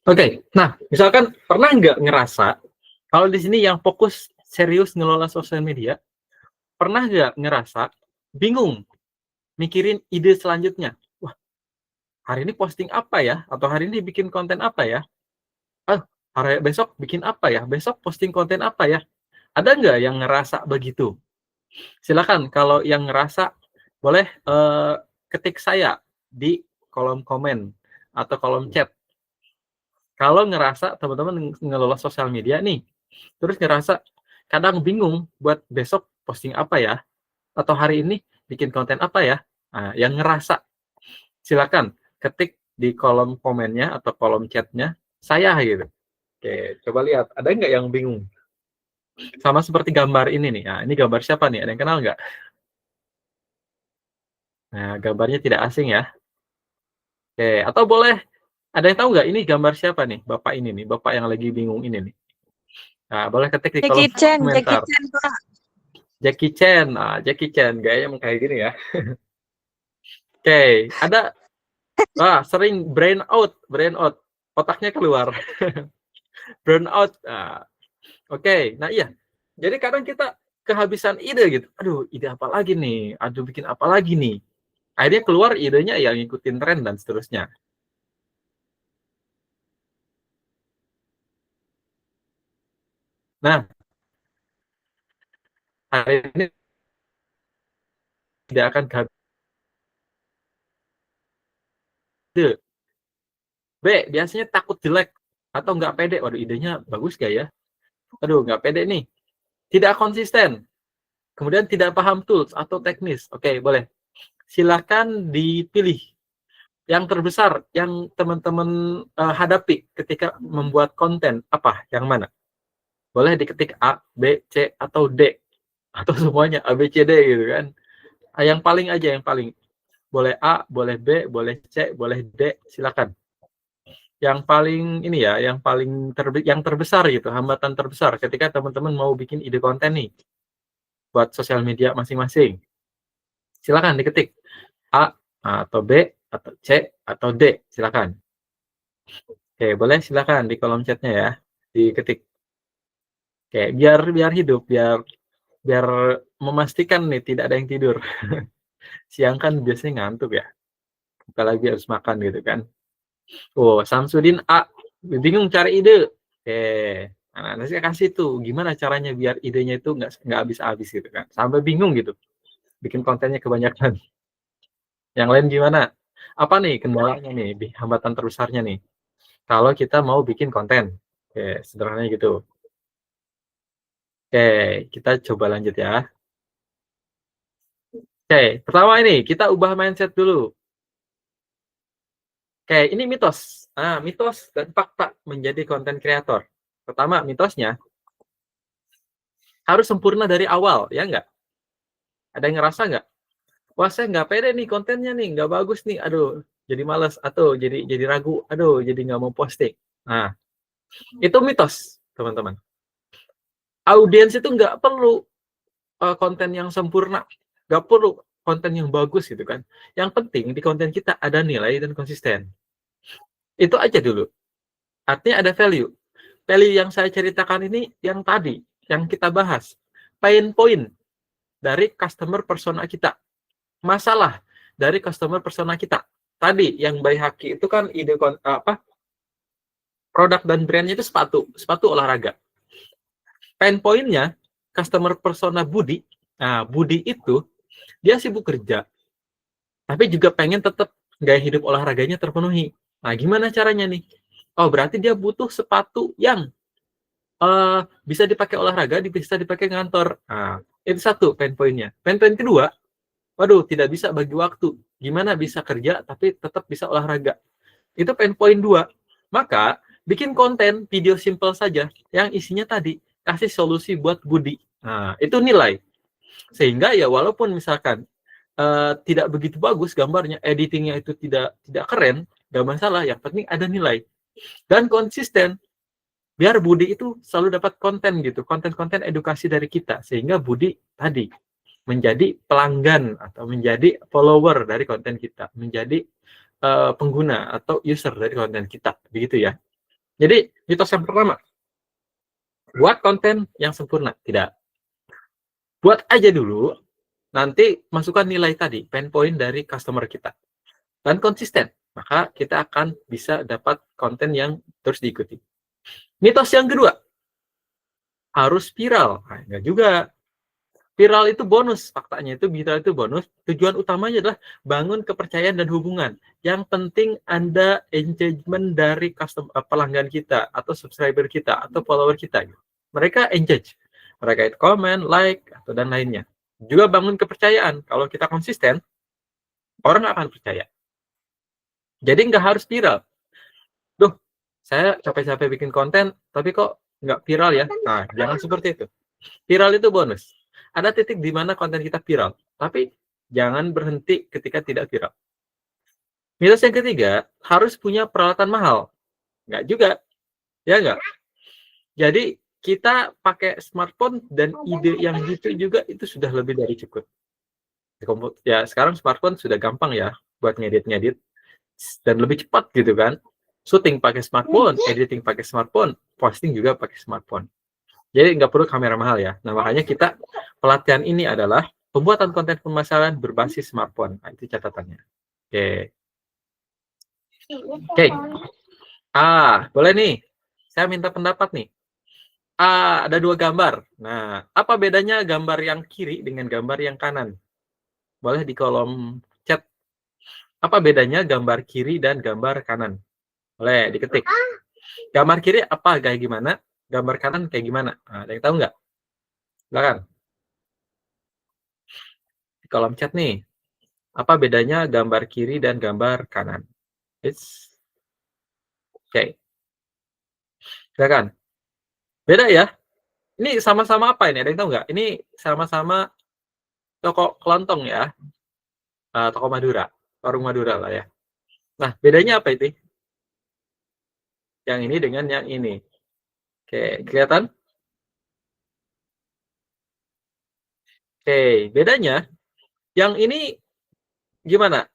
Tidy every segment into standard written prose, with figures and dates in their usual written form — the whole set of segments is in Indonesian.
Oke, nah misalkan pernah nggak ngerasa kalau di sini yang fokus serius ngelola sosial media, pernah nggak ngerasa bingung mikirin ide selanjutnya? Wah, hari ini posting apa ya? Atau hari ini bikin konten apa ya? Ah, hari besok bikin apa ya? Besok posting konten apa ya? Ada nggak yang ngerasa begitu? Silakan kalau yang ngerasa boleh ketik saya di kolom komen atau kolom chat. Kalau ngerasa teman-teman ngelola sosial media nih, terus ngerasa kadang bingung buat besok posting apa ya, atau hari ini bikin konten apa ya. Nah, yang ngerasa silakan ketik di kolom komennya atau kolom chatnya saya gitu. Oke, coba lihat ada nggak yang bingung? Sama seperti gambar ini nih. Nah, ini gambar siapa nih? Ada yang kenal nggak? Nah, gambarnya tidak asing ya. Oke, atau boleh ada yang tahu nggak ini gambar siapa nih? Bapak ini nih, bapak yang lagi bingung ini nih. Nah, boleh ketik di kolom Jackie komentar. Chan, Pak. Jackie Chan, Jackie Chan, gayanya emang kayak gini ya. Oke, ada sering brain out, otaknya keluar. Burn out. Oke. Nah iya. Jadi kadang kita kehabisan ide gitu. Aduh, ide apa lagi nih? Aduh, bikin apa lagi nih? Akhirnya keluar idenya yang ngikutin tren dan seterusnya. Nah, hari ini tidak akan kehabisan ide. B, biasanya takut jelek atau nggak pede. Waduh, idenya bagus gak ya? Aduh, nggak pede nih. Tidak konsisten. Kemudian tidak paham tools atau teknis. Oke, boleh. Silakan dipilih yang terbesar yang teman-teman hadapi ketika membuat konten apa? Yang mana? Boleh diketik A, B, C, atau D. Atau semuanya A, B, C, D gitu kan. Yang paling aja, yang paling. Boleh A, boleh B, boleh C, boleh D, silakan. Yang paling ini ya, yang terbesar gitu, hambatan terbesar ketika teman-teman mau bikin ide konten nih buat sosial media masing-masing. Silakan diketik A atau B atau C atau D, silakan. Oke, boleh silakan di kolom chatnya ya, diketik. Oke, biar hidup, biar memastikan nih tidak ada yang tidur. Siang kan biasanya ngantuk ya, apalagi harus makan gitu kan. Oh, Samsudin A, bingung cari ide. Oke, nah nanti saya kasih tuh gimana caranya biar idenya itu nggak habis-habis gitu kan, sampai bingung gitu, bikin kontennya kebanyakan. Yang lain gimana? Apa nih kendalanya nih, hambatan terbesarnya nih, kalau kita mau bikin konten? Oke, sederhananya gitu. Oke, kita coba lanjut ya. Oke, pertama ini kita ubah mindset dulu. Oke, ini mitos. Nah, mitos dan fakta menjadi konten kreator. Pertama, mitosnya harus sempurna dari awal, ya nggak? Ada yang ngerasa nggak? Wah, saya nggak pede nih kontennya nih, nggak bagus nih. Aduh, jadi males atau jadi ragu. Aduh, jadi nggak mau posting. Nah, itu mitos, teman-teman. Audiens itu nggak perlu konten yang sempurna, nggak perlu konten yang bagus gitu kan. Yang penting di konten kita ada nilai dan konsisten. Itu aja dulu. Artinya ada value. Value yang saya ceritakan ini yang tadi, yang kita bahas. Pain point dari customer persona kita. Masalah dari customer persona kita. Tadi yang by Haki itu kan ide produk dan brandnya itu sepatu olahraga. Pain point-nya customer persona Budi. Nah, Budi itu dia sibuk kerja, tapi juga pengen tetap gaya hidup olahraganya terpenuhi. Nah, gimana caranya nih? Oh, berarti dia butuh sepatu yang bisa dipakai olahraga, bisa dipakai ngantor. Nah, itu satu pain point-nya. Pain point kedua, waduh, tidak bisa bagi waktu. Gimana bisa kerja tapi tetap bisa olahraga? Itu pain point 2. Maka, bikin konten video simple saja yang isinya tadi, kasih solusi buat Budi. Nah, itu nilai. Sehingga ya walaupun misalkan tidak begitu bagus gambarnya, editingnya itu tidak keren, nggak masalah. Yang penting ada nilai. Dan konsisten. Biar Budi itu selalu dapat konten gitu, konten-konten edukasi dari kita. Sehingga Budi tadi menjadi pelanggan atau menjadi follower dari konten kita, menjadi pengguna atau user dari konten kita, begitu ya. Jadi mitos yang pertama, buat konten yang sempurna, tidak. Buat aja dulu, nanti masukkan nilai tadi, pain point dari customer kita, dan konsisten, maka kita akan bisa dapat konten yang terus diikuti. Mitos yang kedua, harus viral. Nah, enggak juga. Viral itu bonus, faktanya itu viral itu bonus. Tujuan utamanya adalah bangun kepercayaan dan hubungan. Yang penting Anda engagement dari pelanggan kita, atau subscriber kita, atau follower kita. Mereka engage. Mereka itu comment, like, atau dan lainnya. Juga bangun kepercayaan. Kalau kita konsisten, orang akan percaya. Jadi nggak harus viral. Duh, saya capek-capek bikin konten, tapi kok nggak viral ya? Nah, jangan seperti itu. Viral itu bonus. Ada titik di mana konten kita viral, tapi jangan berhenti ketika tidak viral. Mitos yang ketiga, harus punya peralatan mahal. Nggak juga, ya nggak? Jadi, kita pakai smartphone dan ide yang gitu juga itu sudah lebih dari cukup. Ya, sekarang smartphone sudah gampang ya buat ngedit-ngedit dan lebih cepat gitu kan. Syuting pakai smartphone, editing pakai smartphone, posting juga pakai smartphone. Jadi nggak perlu kamera mahal ya. Nah, makanya kita pelatihan ini adalah pembuatan konten pemasaran berbasis smartphone. Nah, itu catatannya. Oke. Oke. Boleh nih. Saya minta pendapat nih. Ada dua gambar. Nah, apa bedanya gambar yang kiri dengan gambar yang kanan? Boleh di kolom chat. Apa bedanya gambar kiri dan gambar kanan? Boleh diketik. Gambar kiri apa kayak gimana? Gambar kanan kayak gimana? Nah, ada yang tahu nggak? Silakan. Di kolom chat nih. Apa bedanya gambar kiri dan gambar kanan? Oke. Silakan. Beda ya? Ini sama-sama apa ini? Ada yang tahu nggak? Ini sama-sama toko kelontong ya. Toko Madura. Warung Madura lah ya. Nah, bedanya apa itu? Yang ini dengan yang ini. Oke, kelihatan? Oke, bedanya yang ini gimana?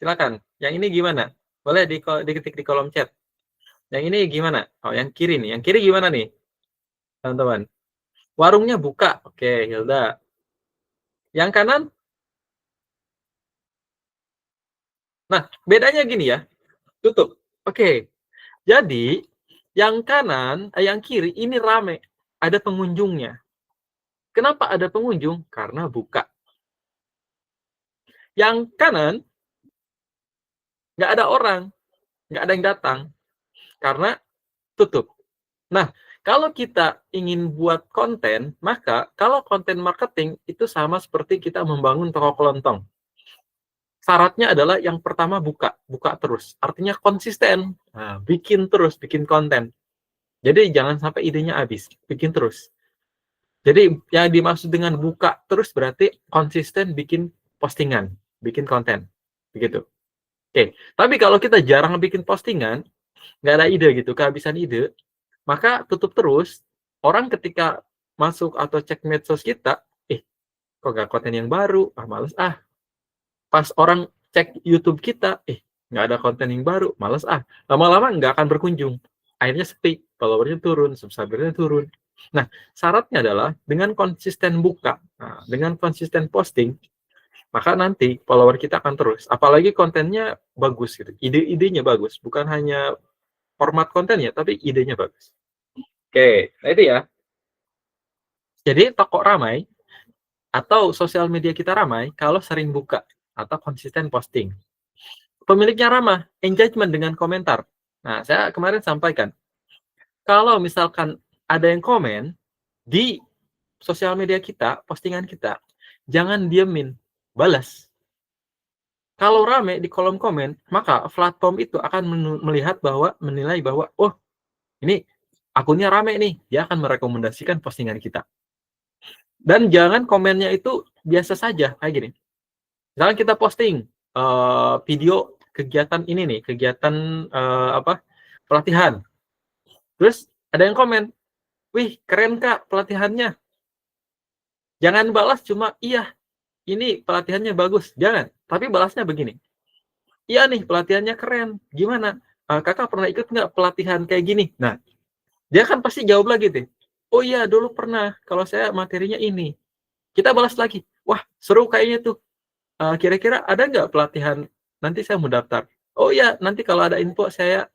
Silakan. Yang ini gimana? Boleh diketik di kolom chat. Yang ini gimana? Oh, yang kiri nih. Yang kiri gimana nih, teman-teman? Warungnya buka. Oke, Hilda. Yang kanan? Nah, bedanya gini ya. Tutup. Oke. Jadi, yang kanan, yang kiri ini rame. Ada pengunjungnya. Kenapa ada pengunjung? Karena buka. Yang kanan, nggak ada orang. Nggak ada yang datang. Karena tutup. Nah, kalau kita ingin buat konten, maka kalau konten marketing itu sama seperti kita membangun toko kelontong. Syaratnya adalah yang pertama buka terus. Artinya konsisten. Nah, bikin terus, bikin konten. Jadi jangan sampai idenya habis, bikin terus. Jadi yang dimaksud dengan buka terus berarti konsisten bikin postingan, bikin konten. Begitu. Oke, tapi kalau kita jarang bikin postingan, nggak ada ide gitu, kehabisan ide, maka tutup terus. Orang ketika masuk atau cek medsos kita, kok nggak konten yang baru? Males ah. Pas orang cek YouTube kita, nggak ada konten yang baru, males ah. Lama-lama nggak akan berkunjung. Akhirnya sepi, followernya turun, subscribernya turun. Nah, syaratnya adalah dengan konsisten buka, dengan konsisten posting, maka nanti follower kita akan terus. Apalagi kontennya bagus gitu, ide-idenya bagus, bukan hanya format kontennya, tapi idenya bagus. Oke, nah itu ya. Jadi toko ramai atau sosial media kita ramai kalau sering buka atau konsisten posting. Pemiliknya ramah, engagement dengan komentar. Nah, saya kemarin sampaikan, kalau misalkan ada yang komen di sosial media kita, postingan kita, jangan diemin, balas. Kalau rame di kolom komen, maka platform itu akan menilai bahwa, oh, ini akunnya rame nih, dia akan merekomendasikan postingan kita. Dan jangan komennya itu biasa saja, kayak gini. Misalkan kita posting video kegiatan ini nih, kegiatan pelatihan. Terus ada yang komen, wih keren kak pelatihannya. Jangan balas cuma iya, ini pelatihannya bagus. Jangan, tapi balasnya begini. iya nih pelatihannya keren, gimana? Kakak pernah ikut nggak pelatihan kayak gini? Nah, dia kan pasti jawab lagi deh, oh iya dulu pernah, kalau saya materinya ini. Kita balas lagi, wah seru kayaknya tuh. Kira-kira ada nggak pelatihan? Nanti saya mau daftar. Oh iya, nanti kalau ada info saya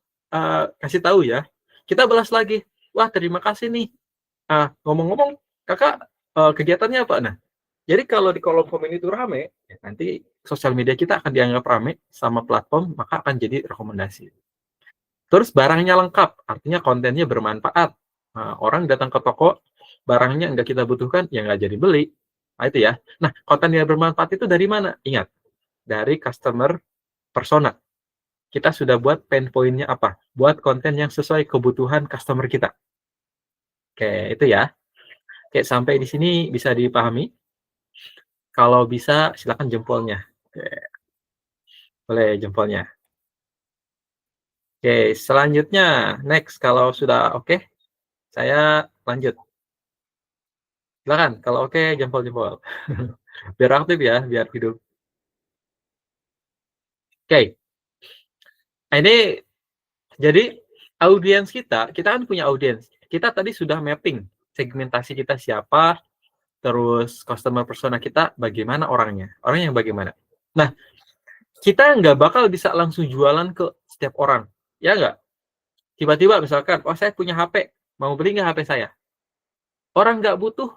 kasih tahu ya. Kita balas lagi. Wah, terima kasih nih. Ngomong-ngomong, kakak kegiatannya apa? Nah, jadi kalau di kolom komen itu rame, ya nanti sosial media kita akan dianggap rame sama platform, maka akan jadi rekomendasi. Terus barangnya lengkap, artinya kontennya bermanfaat. Orang datang ke toko, barangnya nggak kita butuhkan, ya nggak jadi beli. Nah, itu ya. Nah, konten yang bermanfaat itu dari mana? Ingat, dari customer persona. Kita sudah buat pain point-nya apa? Buat konten yang sesuai kebutuhan customer kita. Oke, itu ya. Oke, sampai di sini bisa dipahami? Kalau bisa, silakan jempolnya. Oke, boleh jempolnya. Oke, selanjutnya, next. Kalau sudah oke, saya lanjut. Silakan, kalau oke, jempol-jempol. Biar aktif ya, biar hidup. Oke, nah ini jadi audiens kita kan punya audiens. Kita tadi sudah mapping segmentasi kita siapa, terus customer persona kita bagaimana orangnya, orang yang bagaimana. Nah, kita nggak bakal bisa langsung jualan ke setiap orang, ya nggak? Tiba-tiba misalkan, oh saya punya HP, mau beli nggak HP saya? Orang nggak butuh,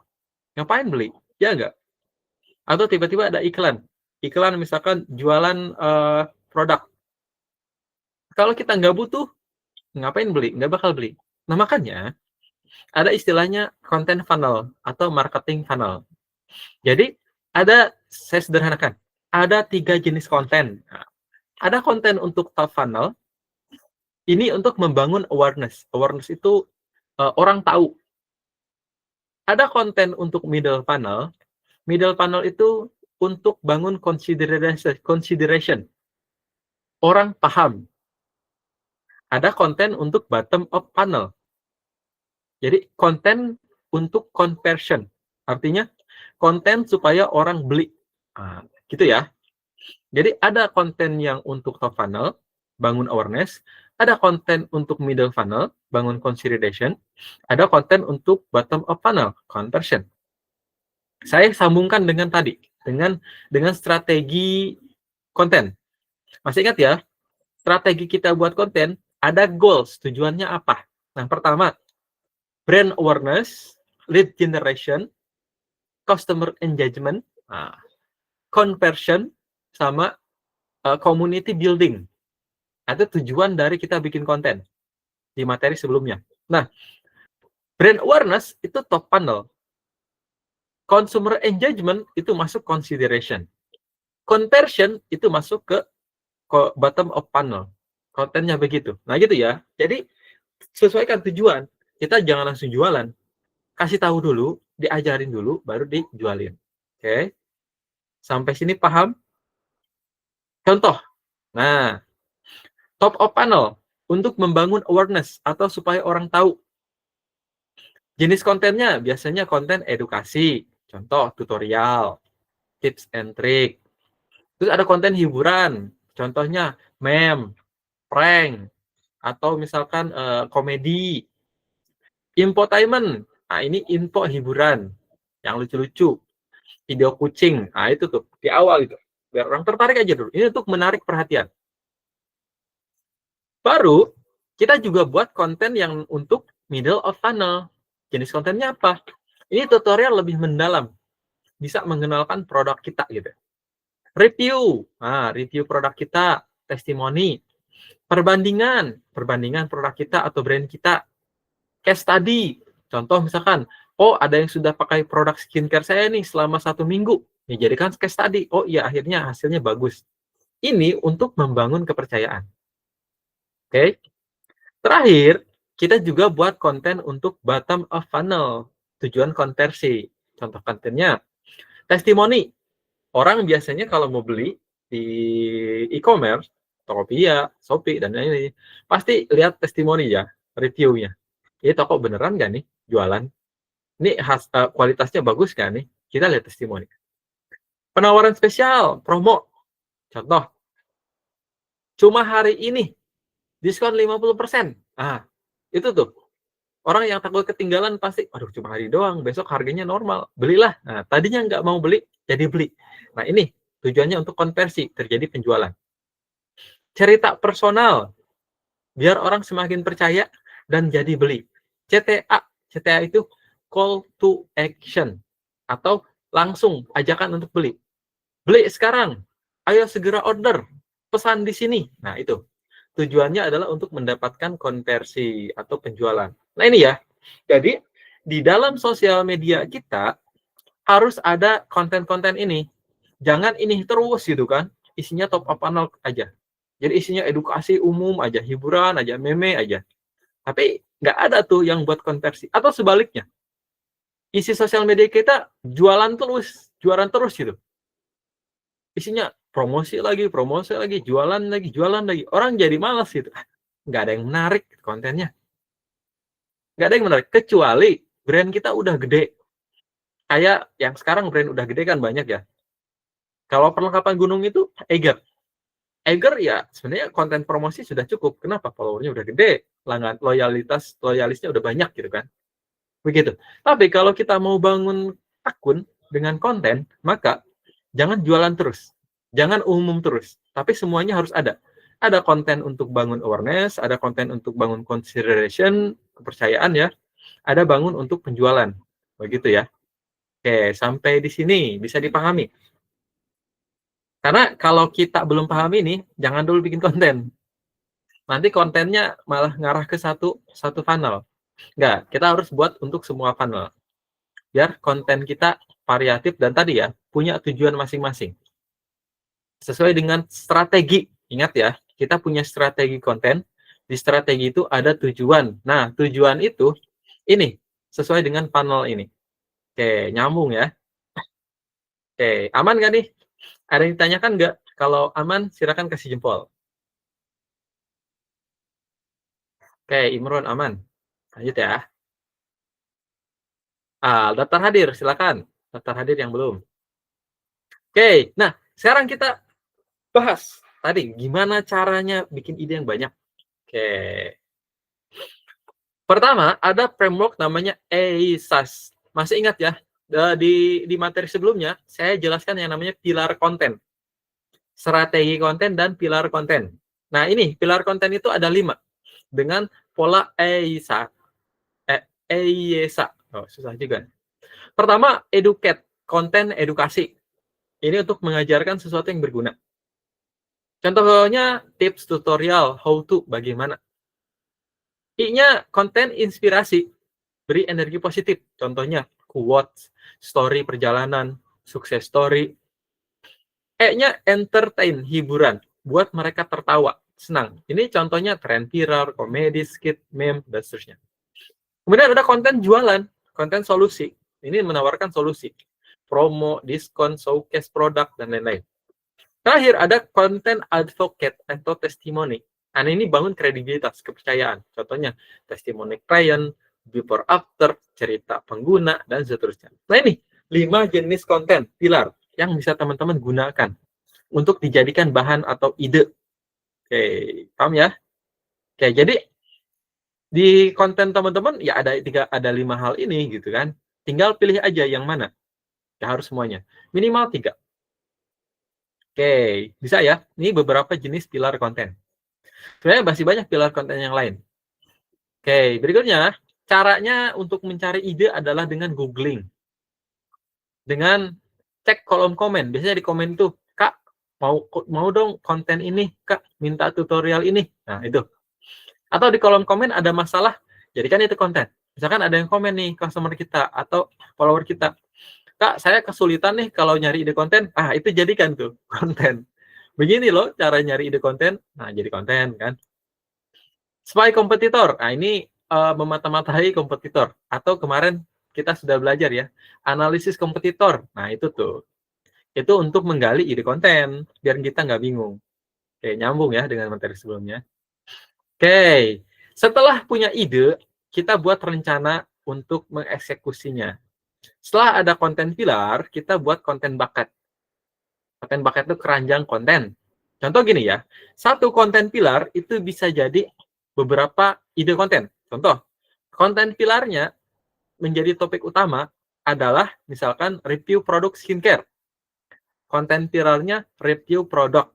ngapain beli? Ya nggak? Atau tiba-tiba ada iklan, iklan misalkan jualan produk. Kalau kita nggak butuh, ngapain beli? Nggak bakal beli. Nah makanya ada istilahnya content funnel atau marketing funnel. Jadi saya sederhanakan, ada 3 jenis konten. Nah, ada konten untuk top funnel, ini untuk membangun awareness. Awareness itu orang tahu. Ada konten untuk middle funnel. Middle funnel itu untuk bangun consideration. Orang paham. Ada konten untuk bottom of funnel. Jadi konten untuk conversion. Artinya konten supaya orang beli. Gitu ya. Jadi ada konten yang untuk top funnel, bangun awareness, ada konten untuk middle funnel, bangun consideration, ada konten untuk bottom of funnel, conversion. Saya sambungkan dengan tadi, dengan strategi konten. Masih ingat ya, strategi kita buat konten, ada goals, tujuannya apa? Nah, pertama, brand awareness, lead generation, customer engagement, conversion, sama community building. Ada tujuan dari kita bikin konten di materi sebelumnya. Nah, brand awareness itu top funnel. Consumer engagement itu masuk consideration. Conversion itu masuk ke bottom of funnel. Kontennya begitu. Nah, gitu ya. Jadi, sesuaikan tujuan. Kita jangan langsung jualan. Kasih tahu dulu, diajarin dulu, baru dijualin. Oke? Sampai sini paham? Contoh. Nah, top of funnel untuk membangun awareness atau supaya orang tahu. Jenis kontennya biasanya konten edukasi, contoh tutorial, tips and trick. Terus ada konten hiburan, contohnya meme, prank, atau misalkan komedi. Infotainment, nah ini info hiburan yang lucu-lucu, video kucing, nah itu tuh di awal itu. Biar orang tertarik aja dulu. Ini untuk menarik perhatian. Baru kita juga buat konten yang untuk middle of funnel. Jenis kontennya apa? Ini tutorial lebih mendalam, bisa mengenalkan produk kita gitu. Review, review produk kita, testimoni, perbandingan produk kita atau brand kita, case study, contoh misalkan, oh ada yang sudah pakai produk skincare saya nih selama 1 minggu, dijadikan case study, oh iya akhirnya hasilnya bagus. Ini untuk membangun kepercayaan. Oke. Terakhir, kita juga buat konten untuk bottom of funnel, tujuan konversi. Contoh kontennya, testimoni. Orang biasanya kalau mau beli di e-commerce, Tokopedia, Shopee, dan lain-lain, pasti lihat testimoni ya, reviewnya. Ini toko beneran nggak nih jualan? Ini kualitasnya bagus nggak nih? Kita lihat testimoni. Penawaran spesial, promo. Contoh, cuma hari ini diskon 50%. Ah, itu tuh. Orang yang takut ketinggalan pasti, aduh cuma hari doang, besok harganya normal, belilah. Nah, tadinya nggak mau beli, jadi beli. Nah, ini tujuannya untuk konversi, terjadi penjualan. Cerita personal, biar orang semakin percaya dan jadi beli. CTA, CTA itu call to action, atau langsung ajakan untuk beli. Beli sekarang, ayo segera order, pesan di sini. Nah, itu. Tujuannya adalah untuk mendapatkan konversi atau penjualan. Nah, ini ya. Jadi, di dalam sosial media kita harus ada konten-konten ini. Jangan ini terus gitu kan. Isinya top up funnel aja. Jadi isinya edukasi umum aja, hiburan aja, meme aja. Tapi nggak ada tuh yang buat konversi. Atau sebaliknya. Isi sosial media kita jualan terus gitu. Isinya promosi lagi, jualan lagi. Orang jadi malas gitu. Nggak ada yang menarik kontennya. Nggak ada yang menarik. Kecuali brand kita udah gede. Kayak yang sekarang brand udah gede kan banyak ya. Kalau perlengkapan gunung itu Eiger. Eiger ya sebenarnya konten promosi sudah cukup. Kenapa? Followernya udah gede. Loyalisnya udah banyak gitu kan. Begitu. Tapi kalau kita mau bangun akun dengan konten, maka jangan jualan terus. Jangan umum terus. Tapi semuanya harus ada. Ada konten untuk bangun awareness, ada konten untuk bangun consideration, kepercayaan ya. Ada bangun untuk penjualan. Begitu ya. Oke, sampai di sini bisa dipahami. Karena kalau kita belum paham ini, jangan dulu bikin konten. Nanti kontennya malah ngarah ke satu funnel. Enggak, kita harus buat untuk semua funnel. Biar konten kita variatif dan tadi ya, punya tujuan masing-masing. Sesuai dengan strategi. Ingat ya, kita punya strategi konten. Di strategi itu ada tujuan. Nah, tujuan itu ini, sesuai dengan funnel ini. Oke, nyambung ya. Oke, aman nggak nih? Ada yang ditanyakan nggak? Kalau aman, silakan kasih jempol. Oke, Imron aman. Lanjut ya. Daftar hadir, silakan. Daftar hadir yang belum. Oke, nah sekarang kita bahas tadi gimana caranya bikin ide yang banyak. Oke. Pertama, ada framework namanya EISAS. Masih ingat ya? Di materi sebelumnya, saya jelaskan yang namanya pilar konten. Strategi konten dan pilar konten. Nah, ini pilar konten itu ada 5 dengan pola EISA. EISA. Oh, susah juga. Pertama, educate, konten edukasi. Ini untuk mengajarkan sesuatu yang berguna. Contohnya tips tutorial how to bagaimana. I-nya konten inspirasi, beri energi positif. Contohnya quotes, story perjalanan, sukses story. E-nya entertain, hiburan, buat mereka tertawa, senang. Ini contohnya tren viral, komedi, skit, meme, dan seterusnya. Kemudian ada konten jualan, konten solusi. Ini menawarkan solusi. Promo, diskon, showcase produk, dan lain-lain. Terakhir ada konten advocate atau testimoni. Nah, ini bangun kredibilitas, kepercayaan. Contohnya testimoni klien, before after, cerita pengguna, dan seterusnya. Nah, ini 5 jenis konten pilar yang bisa teman-teman gunakan untuk dijadikan bahan atau ide. Oke, paham ya? Oke, jadi di konten teman-teman ya ada 5 hal ini gitu kan. Tinggal pilih aja yang mana. Ya harus semuanya. Minimal 3. Oke, bisa ya. Ini beberapa jenis pilar konten. Sebenarnya masih banyak pilar konten yang lain. Oke, berikutnya caranya untuk mencari ide adalah dengan googling. Dengan cek kolom komen. Biasanya di komen tuh, Kak, mau dong konten ini, Kak, minta tutorial ini. Nah, itu. Atau di kolom komen ada masalah, jadikan itu konten. Misalkan ada yang komen nih, customer kita atau follower kita. Kak, saya kesulitan nih kalau nyari ide konten. Itu jadikan tuh konten. Begini loh cara nyari ide konten. Nah, jadi konten kan. Spy kompetitor. Nah, ini memata-matai kompetitor. Atau kemarin kita sudah belajar ya, analisis kompetitor. Nah, itu tuh. Itu untuk menggali ide konten, biar kita nggak bingung. Oke, nyambung ya dengan materi sebelumnya. Oke, setelah punya ide, kita buat rencana untuk mengeksekusinya. Setelah ada konten pilar, kita buat konten bakat. Konten bakat itu keranjang konten. Contoh gini ya, satu konten pilar itu bisa jadi beberapa ide konten. Contoh, konten pilarnya menjadi topik utama adalah misalkan review produk skincare. Konten pilarnya review produk.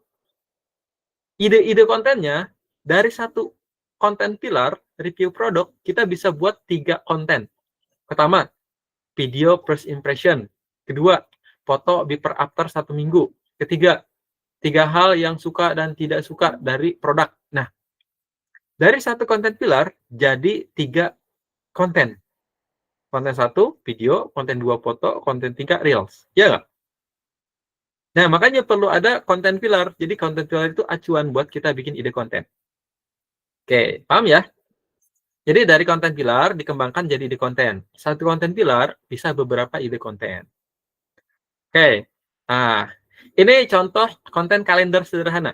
Ide-ide kontennya dari satu konten pilar review produk kita bisa buat 3 konten. Pertama, video first impression. Kedua, foto before after 1 minggu. Ketiga, 3 hal yang suka dan tidak suka dari produk. Nah, dari satu konten pilar jadi 3 konten. Konten 1 video, konten 2 foto, konten 3 reels. Ya nggak? Nah, makanya perlu ada konten pilar. Jadi konten pilar itu acuan buat kita bikin ide konten. Oke, paham ya? Jadi dari konten pilar dikembangkan jadi ide konten. Satu konten pilar bisa beberapa ide konten. Oke, nah ini contoh konten kalender sederhana.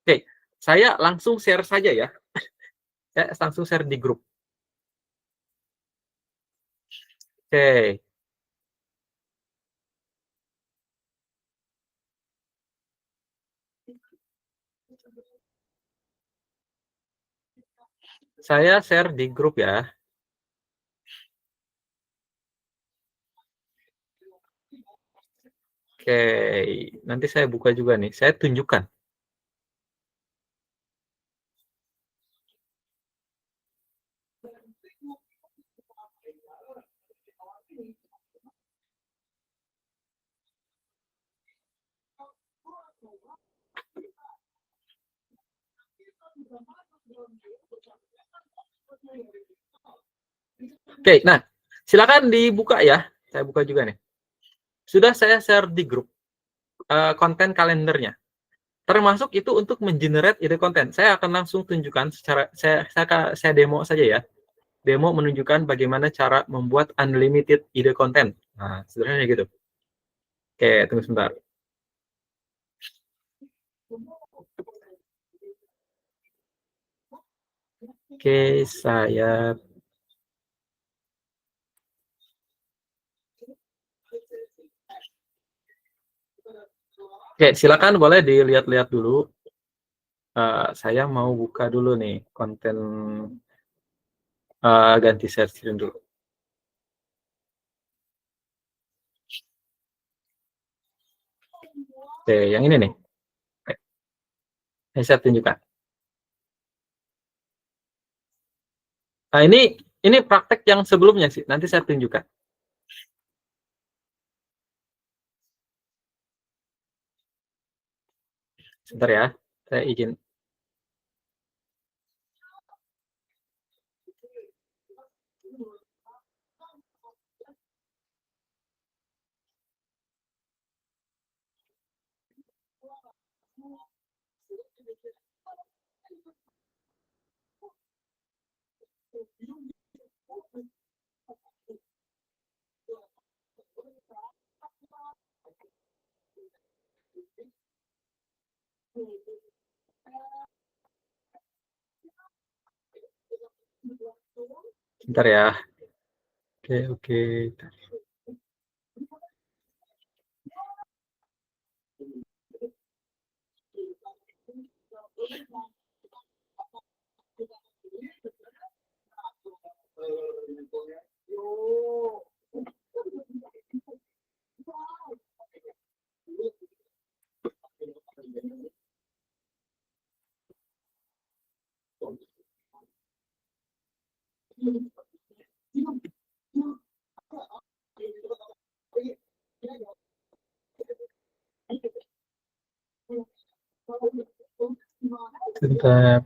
Oke, saya langsung share saja ya. Saya langsung share di grup. Oke, saya share di grup ya. Oke, nanti saya buka juga nih. Saya tunjukkan. Oke, nah silakan dibuka ya. Saya buka juga nih. Sudah saya share di grup konten kalendernya. Termasuk itu untuk mengenerate ide konten. Saya akan langsung tunjukkan secara saya demo saja ya. Demo menunjukkan bagaimana cara membuat unlimited ide konten. Nah, sederhananya gitu. Oke, tunggu sebentar. Oke, saya Oke, silakan boleh dilihat-lihat dulu. Saya mau buka dulu nih konten ganti share screen dulu. Oke, yang ini nih. Saya tunjukkan. Nah, ini praktek yang sebelumnya sih. Nanti saya tunjukkan. Sebentar ya. Saya izin. Sebentar ya. Oke, oke. Sebentar.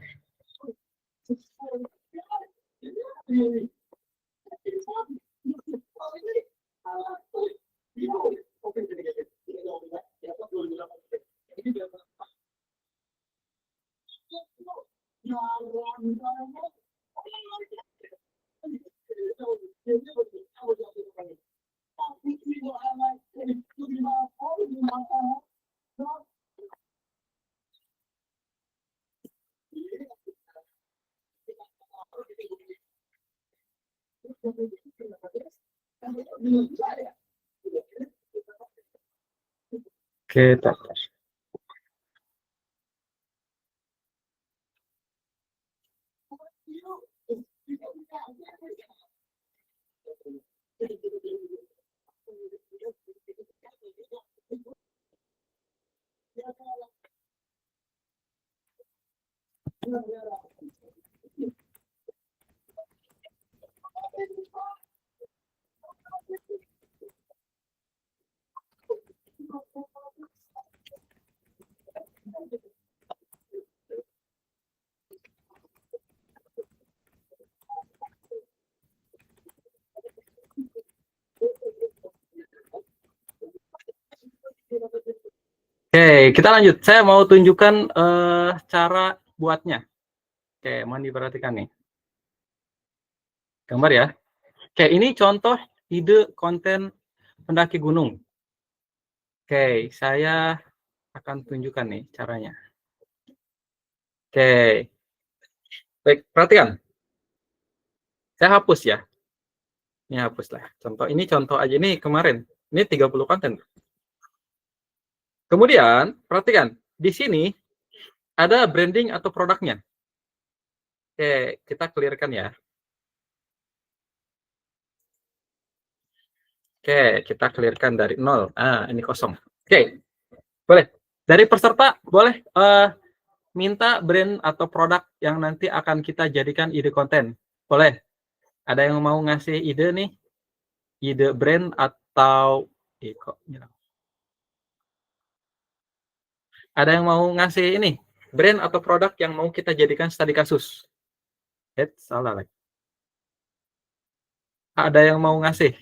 Oke, tak. Oke, kita lanjut. Saya mau tunjukkan cara buatnya. Oke, mohon diperhatikan nih. Gambar ya. Oke, ini contoh ide konten pendaki gunung. Oke, saya akan tunjukkan nih caranya. Oke. Baik, perhatikan. Saya hapus ya. Ini hapus lah. Ini contoh aja nih kemarin. Ini 30 konten. Kemudian, perhatikan. Di sini ada branding atau produknya. Oke, kita clearkan ya. Oke, kita clearkan dari 0. Ini kosong. Oke, boleh. Dari peserta, boleh minta brand atau produk yang nanti akan kita jadikan ide konten. Boleh. Ada yang mau ngasih ide nih? Ide brand atau... Ada yang mau ngasih ini? Brand atau produk yang mau kita jadikan studi kasus? Salah lagi. Ada yang mau ngasih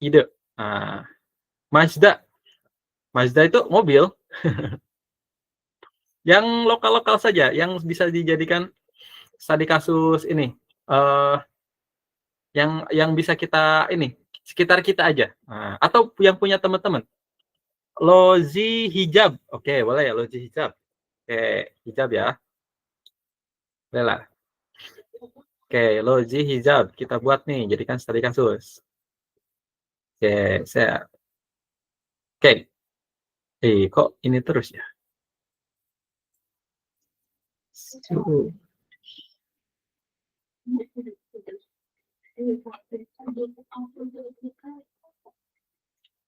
ide? Mazda. Mazda itu mobil. Yang lokal-lokal saja, yang bisa dijadikan studi kasus ini. Yang bisa kita ini, sekitar kita aja. Atau yang punya teman-teman. Lozi hijab. Oke, boleh ya, lozi hijab. Oke, hijab ya. Boleh lah. Oke, lozi hijab. Kita buat nih, jadikan studi kasus. Oke, saya. Oke. Kok ini terus ya?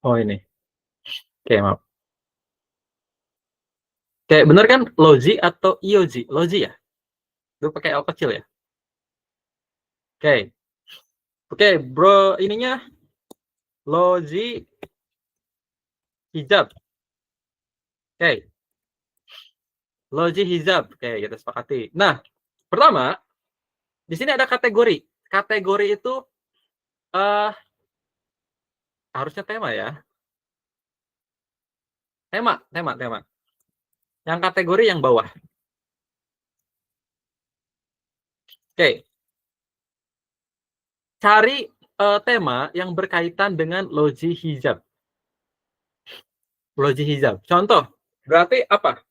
Oh, ini. Oke, maaf. Oke, bener kan? Lozi atau Iozi? Lozi ya? Itu pakai L kecil ya? Oke. Oke, bro, ininya lozi hijab. Oke. Lozi hijab. Oke, kita sepakati. Nah, pertama, di sini ada kategori. Kategori itu harusnya tema ya. Tema. Yang kategori yang bawah. Oke. Cari tema yang berkaitan dengan lozi hijab. Lozi hijab. Contoh, berarti apa?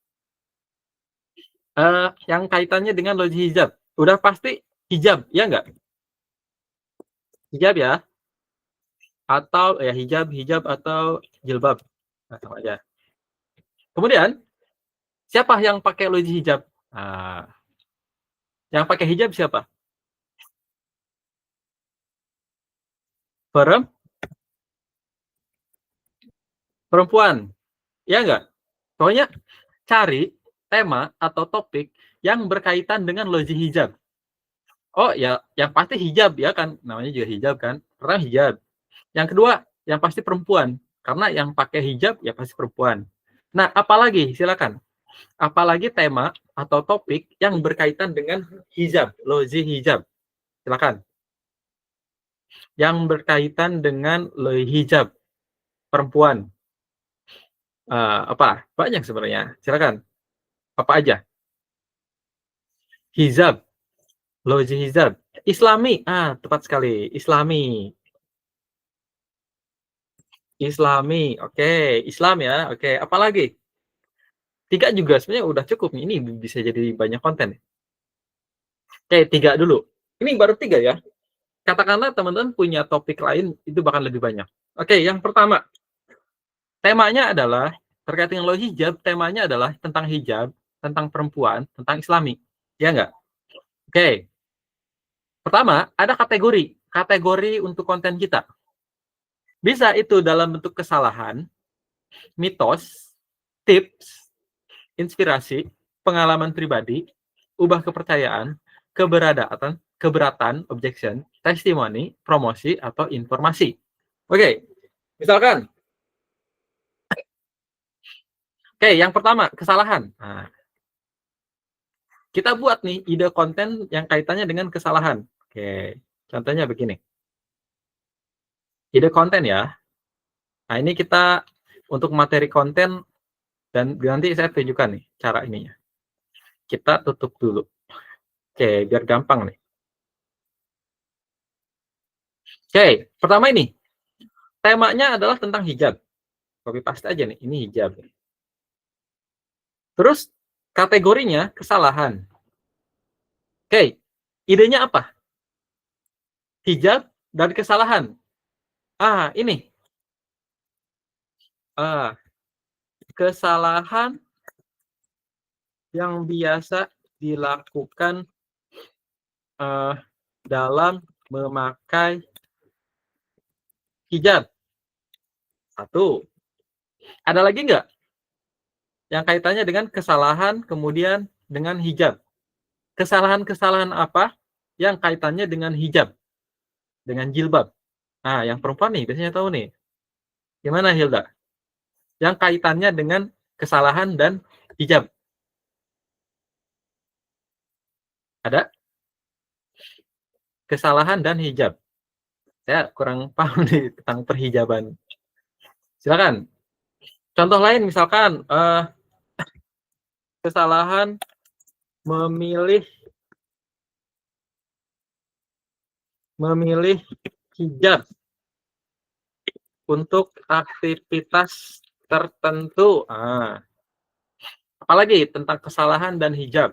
Yang kaitannya dengan lozi hijab. Udah pasti hijab, ya enggak? Hijab ya. Atau ya hijab atau jilbab. Nah, sama aja. Kemudian, siapa yang pakai lozi hijab? Yang pakai hijab siapa? Perempuan. Ya enggak? Pokoknya cari tema atau topik yang berkaitan dengan lozi hijab. Oh ya, yang pasti hijab ya kan, namanya juga hijab kan. Pertama hijab. Yang kedua, yang pasti perempuan. Karena yang pakai hijab ya pasti perempuan. Nah, apalagi silakan. Apalagi tema atau topik yang berkaitan dengan hijab, lozi hijab. Silakan. Yang berkaitan dengan lozi hijab perempuan. Apa? Banyak sebenarnya. Silakan. Apa aja? Hijab. Lozi hijab. Islami. Tepat sekali. Islami. Oke. Islam ya. Oke. Apalagi? 3 juga sebenarnya udah cukup. Ini bisa jadi banyak konten. Oke, 3 dulu. Ini baru 3 ya. Katakanlah teman-teman punya topik lain, itu bahkan lebih banyak. Oke, yang pertama. Temanya adalah, terkait dengan lozi hijab, temanya adalah tentang hijab, tentang perempuan, tentang Islami. Ya enggak? Oke. Pertama, ada kategori. Kategori untuk konten kita. Bisa itu dalam bentuk kesalahan, mitos, tips, inspirasi, pengalaman pribadi, ubah kepercayaan, keberatan, objection, testimoni, promosi, atau informasi. Oke, misalkan, yang pertama, kesalahan. Nah, kita buat nih ide konten yang kaitannya dengan kesalahan. Oke, contohnya begini. Ide konten ya. Nah, ini kita untuk materi konten, dan nanti saya tunjukkan nih cara ininya. Kita tutup dulu. Oke, biar gampang nih. Oke, pertama ini. Temanya adalah tentang hijab. Copy paste aja nih, ini hijab. Terus kategorinya kesalahan. Oke, idenya apa? Hijab dan kesalahan. Ini. Kesalahan yang biasa dilakukan dalam memakai hijab. Satu. Ada lagi nggak yang kaitannya dengan kesalahan kemudian dengan hijab? Kesalahan-kesalahan apa yang kaitannya dengan hijab? Dengan jilbab. Nah, yang perempuan nih biasanya tahu nih. Gimana Hilda? Yang kaitannya dengan kesalahan dan hijab. Ada? Kesalahan dan hijab. Saya kurang paham nih tentang perhijaban. Silakan. Contoh lain misalkan kesalahan memilih hijab untuk aktivitas tertentu. Apalagi tentang kesalahan dan hijab.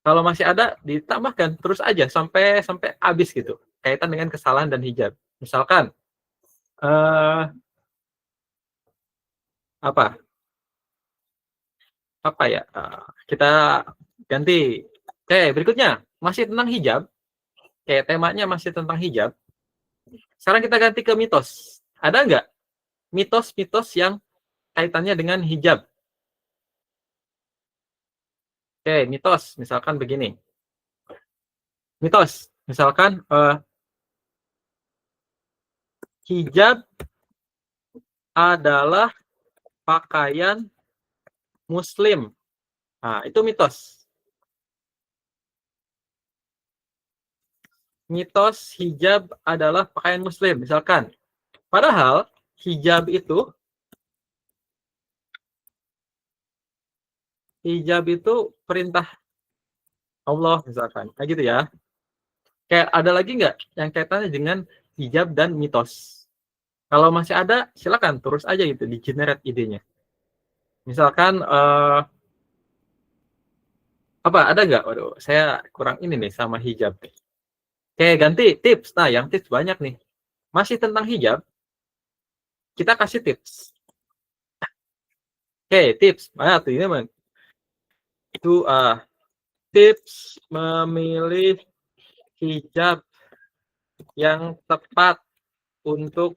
Kalau masih ada ditambahkan terus aja sampai habis gitu. Kaitan dengan kesalahan dan hijab. Misalkan apa ya? Kita ganti. Oke, berikutnya masih tentang hijab. Temanya masih tentang hijab. Sekarang kita ganti ke mitos. Ada nggak mitos-mitos yang kaitannya dengan hijab? Mitos. Misalkan begini. Mitos. Misalkan hijab adalah pakaian muslim. Nah, itu mitos. Mitos hijab adalah pakaian muslim. Misalkan. Padahal hijab itu perintah Allah misalkan. Kayak gitu ya. Kayak ada lagi nggak yang kaitannya dengan hijab dan mitos? Kalau masih ada, silakan terus aja gitu di generate idenya. Misalkan ada nggak? Waduh, saya kurang ini nih sama hijab. Ganti tips. Nah, yang tips banyak nih. Masih tentang hijab, kita kasih tips. Tips. Mana tuh ini, Man? Itu tips memilih hijab yang tepat untuk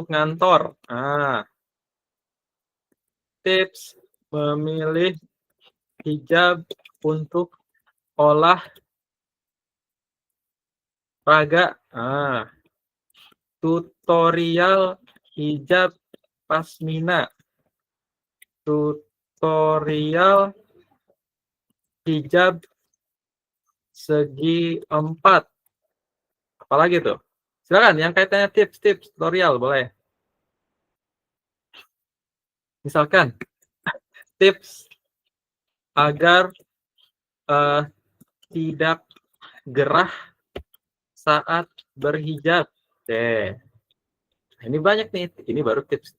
ngantor. Tips memilih hijab untuk olahraga. Tutorial hijab pasmina. Tutorial hijab segi 4. Apalagi tuh? Silakan yang kaitannya tips-tips tutorial boleh. Misalkan tips agar tidak gerah saat berhijab. Ini banyak nih. Ini baru tips.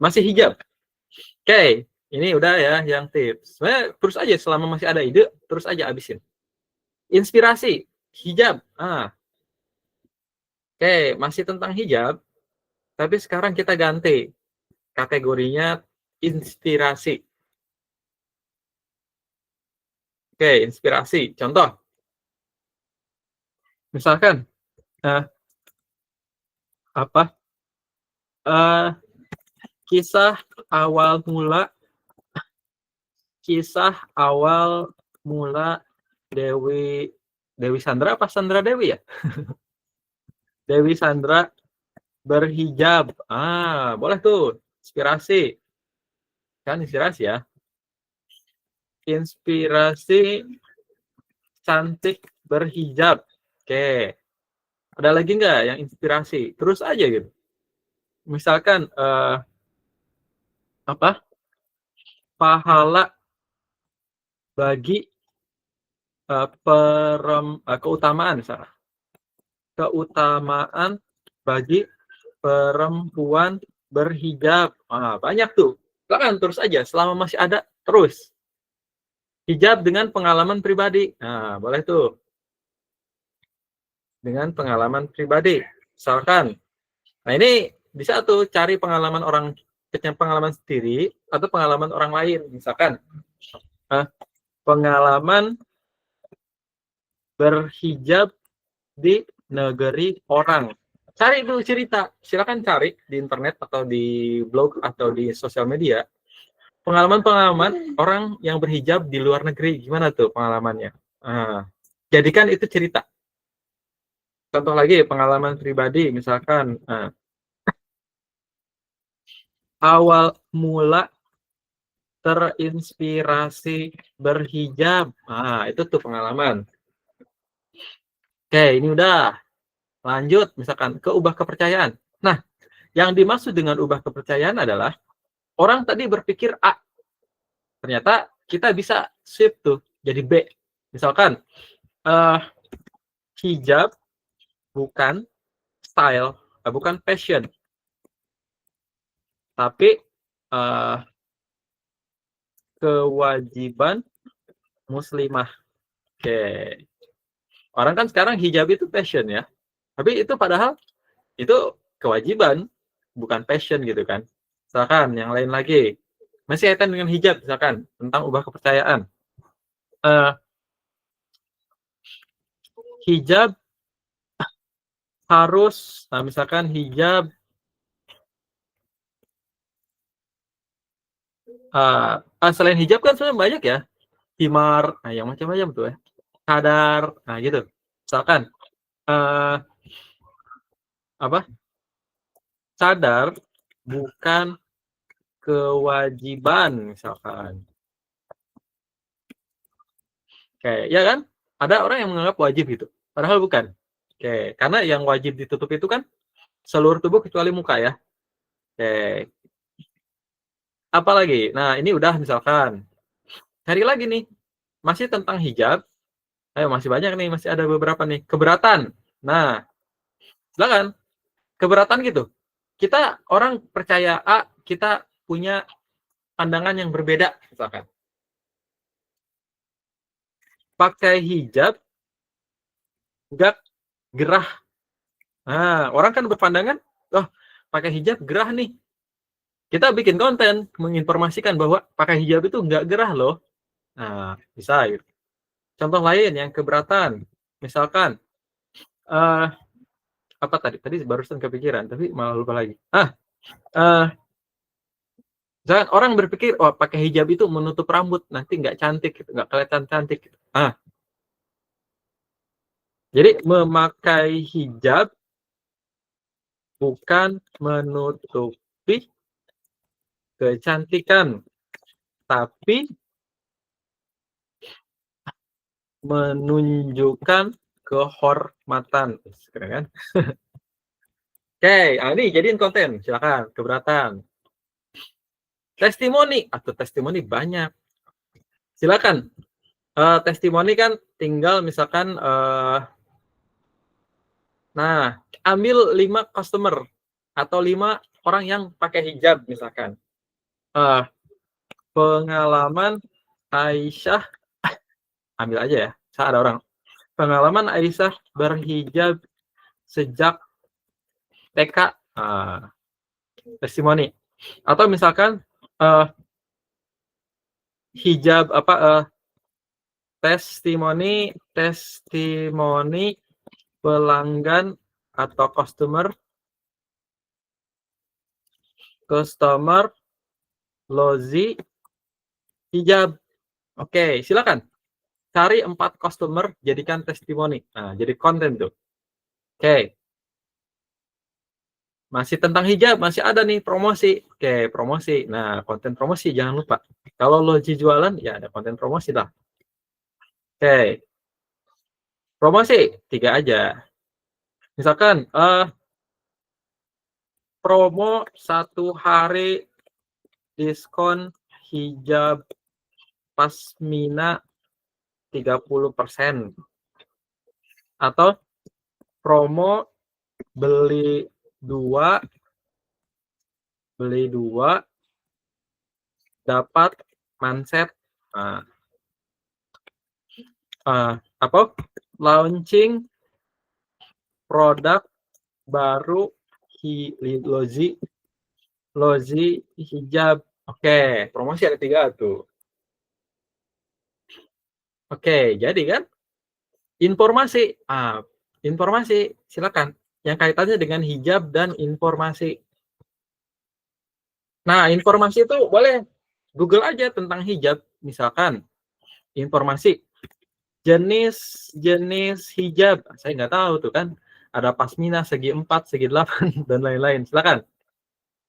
Masih hijab. Ini udah ya yang tips. Terus aja selama masih ada ide, terus aja abisin. Inspirasi hijab. Masih tentang hijab, tapi sekarang kita ganti kategorinya inspirasi. Inspirasi. Contoh. Misalkan kisah awal mula Dewi Sandra apa Sandra Dewi ya? Dewi Sandra berhijab. Boleh tuh. Inspirasi. Kan inspirasi ya. Inspirasi cantik berhijab. Oke. Ada lagi nggak yang inspirasi? Terus aja gitu. Misalkan pahala bagi keutamaan misalnya. Keutamaan bagi perempuan berhijab. Banyak tuh. Silakan terus aja selama masih ada terus. Hijab dengan pengalaman pribadi. Boleh tuh. Dengan pengalaman pribadi. Misalkan, ini bisa tuh cari pengalaman sendiri atau pengalaman orang lain. Misalkan, pengalaman berhijab di negeri orang. Cari dulu cerita. Silakan cari di internet atau di blog atau di sosial media. Pengalaman-pengalaman orang yang berhijab di luar negeri. Gimana tuh pengalamannya? Jadikan itu cerita. Contoh lagi, pengalaman pribadi. Misalkan, awal mula terinspirasi berhijab. Itu tuh pengalaman. Oke, ini udah. Lanjut, misalkan ke ubah kepercayaan. Nah, yang dimaksud dengan ubah kepercayaan adalah orang tadi berpikir A. Ternyata kita bisa shift tuh jadi B. Misalkan, hijab bukan style, bukan fashion. Tapi kewajiban muslimah. Oke. Orang kan sekarang hijab itu fashion ya. Tapi itu padahal itu kewajiban, bukan passion gitu kan. Misalkan yang lain lagi. Masih kaitan dengan hijab, misalkan tentang ubah kepercayaan. Hijab harus, misalkan hijab selain hijab kan sebenarnya banyak ya. Himar, yang macam-macam tuh ya. Cadar, gitu. Misalkan cadar bukan kewajiban misalkan. Oke, ya kan? Ada orang yang menganggap wajib gitu. Padahal bukan. Oke, karena yang wajib ditutup itu kan seluruh tubuh kecuali muka ya. Oke. Apalagi? Nah, ini udah misalkan. Cari lagi nih. Masih tentang hijab. Ayo, masih banyak nih. Masih ada beberapa nih. Keberatan. Nah, silakan. Keberatan gitu. Kita orang percaya A, kita punya pandangan yang berbeda misalkan. Pakai hijab nggak gerah. Orang kan berpandangan, pakai hijab gerah nih. Kita bikin konten menginformasikan bahwa pakai hijab itu nggak gerah loh. Bisa gitu. Contoh lain yang keberatan, misalkan apa tadi barusan kepikiran tapi malah lupa lagi. Jangan orang berpikir pakai hijab itu menutup rambut nanti nggak cantik gitu, nggak kelihatan cantik gitu. Jadi memakai hijab bukan menutupi kecantikan, tapi menunjukkan kehormatan. Keren kan? Oke, ini jadiin konten. Silakan, keberatan. Testimoni atau testimoni banyak. Silakan. Testimoni kan tinggal misalkan ambil 5 customer atau 5 orang yang pakai hijab misalkan. Pengalaman Aisyah, ambil aja ya. Ada orang. Pengalaman Aisyah berhijab sejak TK. Testimoni. Atau misalkan hijab testimoni pelanggan atau customer Customer Lozi hijab. Oke, silakan. Cari 4 customer, jadikan testimoni. Nah, jadi konten tuh. Oke. Masih tentang hijab, masih ada nih promosi. Oke, promosi. Nah, konten promosi jangan lupa. Kalau Lozi jualan, ya ada konten promosi lah. Oke. Promosi, 3 aja. Misalkan, promo 1 hari diskon hijab pasmina 30%. Atau promo beli 2 dapat manset. Nah, apa? Launching produk baru Lozi hijab. Oke, promosi ada 3 tuh. Oke, jadi kan informasi. Informasi silakan yang kaitannya dengan hijab dan informasi. Nah, informasi itu boleh Google aja tentang hijab, misalkan informasi jenis hijab. Saya nggak tahu tuh kan. Ada pasmina, segi 4, segi 8 dan lain-lain. Silakan.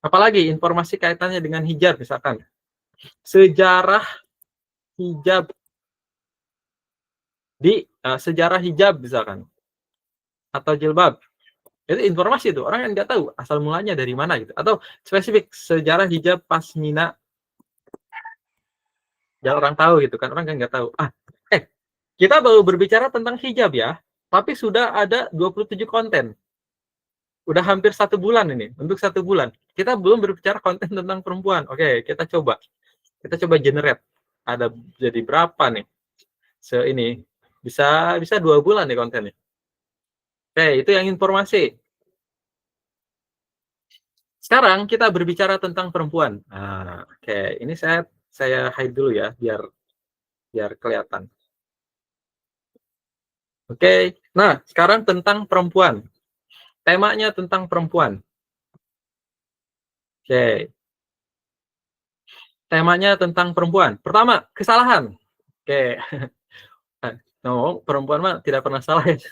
Apalagi informasi kaitannya dengan hijab, misalkan sejarah hijab sejarah hijab misalkan, atau jilbab. Itu informasi tuh, orang yang nggak tahu asal mulanya dari mana gitu. Atau spesifik sejarah hijab pasmina, ya orang tahu gitu kan, orang kan nggak tahu. Kita baru berbicara tentang hijab ya, tapi sudah ada 27 konten. Udah hampir 1 bulan ini, untuk 1 bulan. Kita belum berbicara konten tentang perempuan. Oke, kita coba generate. Ada jadi berapa nih? Ini bisa 2 bulan nih kontennya. Oke, itu yang informasi. Sekarang kita berbicara tentang perempuan. Nah, oke, ini saya hide dulu ya, biar kelihatan. Oke, nah sekarang tentang perempuan. Temanya tentang perempuan. Oke. Temanya tentang perempuan. Pertama, kesalahan. Oke. No, perempuan mah tidak pernah salah ya.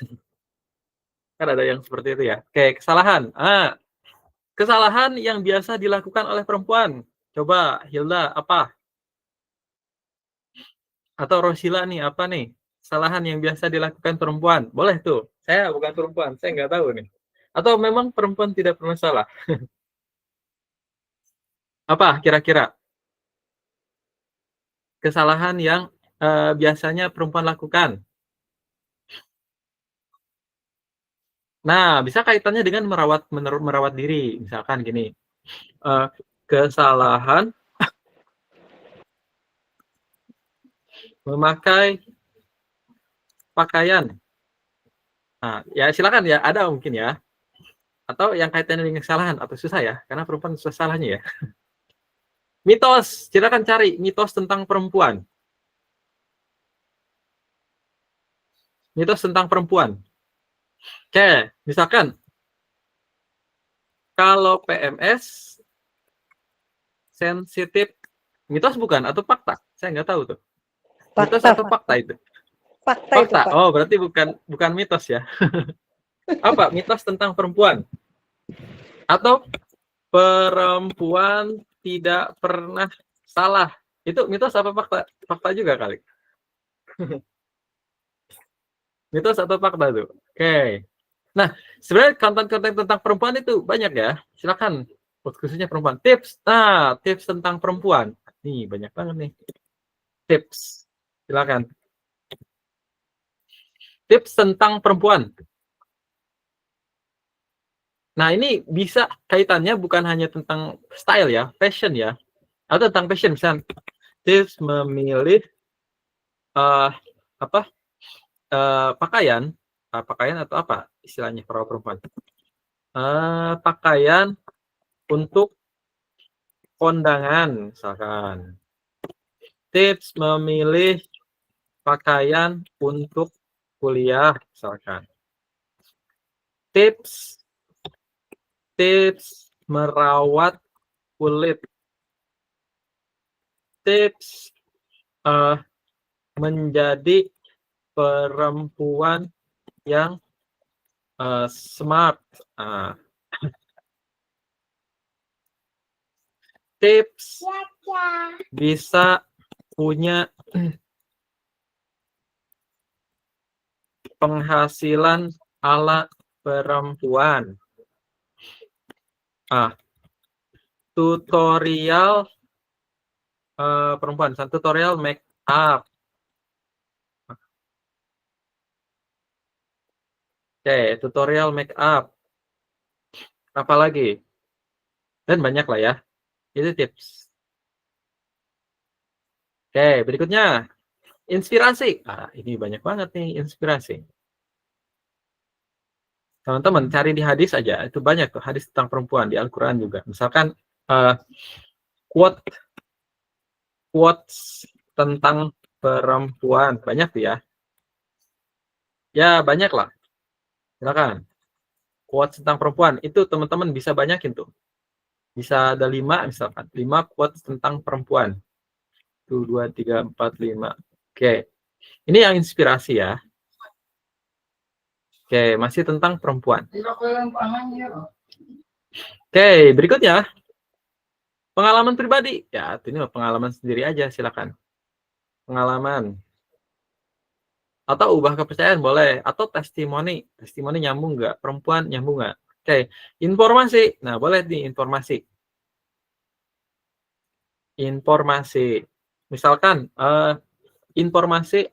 Kan ada yang seperti itu ya. Oke, kesalahan. Kesalahan yang biasa dilakukan oleh perempuan. Coba Hilda, apa? Atau Rosila nih, apa nih? Kesalahan yang biasa dilakukan perempuan. Boleh tuh. Saya bukan perempuan, saya nggak tahu nih. Atau memang perempuan tidak pernah salah? Apa kira-kira? Kesalahan yang biasanya perempuan lakukan. Nah, bisa kaitannya dengan merawat diri. Misalkan gini, kesalahan memakai pakaian. Nah, ya silakan ya, ada mungkin ya. Atau yang kaitannya dengan kesalahan, atau susah ya, karena perempuan susah salahnya ya. Mitos, silakan cari mitos tentang perempuan. Mitos tentang perempuan. Oke, misalkan kalau PMS sensitif, mitos bukan atau fakta? Saya nggak tahu tuh. Mitos atau fakta itu? Fakta itu, Pak. Oh, berarti bukan mitos ya. Apa? Mitos tentang perempuan. Atau perempuan tidak pernah salah. Itu mitos apa fakta? Fakta juga kali. Mitos atau fakta tuh? Oke. Nah, sebenarnya konten-konten tentang perempuan itu banyak ya. Silakan, khususnya perempuan. Tips. Nah, tips tentang perempuan. Nih, banyak banget nih. Tips. Silakan. Tips tentang perempuan. Nah, ini bisa kaitannya bukan hanya tentang style ya, fashion ya. Atau tentang fashion, misalnya tips memilih pakaian, pakaian atau apa istilahnya para perempuan? Pakaian untuk kondangan, misalkan. Tips memilih pakaian untuk kuliah, misalkan. Tips merawat kulit. Tips menjadi perempuan yang smart. Tips bisa punya penghasilan ala perempuan. Tutorial perempuan, tutorial make up. Oke, tutorial make up. Apa lagi? Dan banyak lah ya. Itu tips. Oke, berikutnya. Inspirasi. Ini banyak banget nih inspirasi. Teman-teman cari di hadis aja. Itu banyak tuh hadis tentang perempuan di Al-Quran juga. Misalkan quotes tentang perempuan. Banyak tuh ya. Ya, banyak lah. Silakan. Quotes tentang perempuan. Itu teman-teman bisa banyakin tuh. Bisa ada 5 misalkan. 5 quotes tentang perempuan. 1, 2, 3, 4, 5. Oke. Ini yang inspirasi ya. Oke, masih tentang perempuan. Oke, berikutnya. Pengalaman pribadi. Ya, ini pengalaman sendiri aja, silakan. Pengalaman. Atau ubah kepercayaan boleh. Atau testimoni. Testimoni nyambung nggak? Perempuan nyambung nggak? Oke, informasi. Nah, boleh nih informasi. Informasi. Misalkan, informasi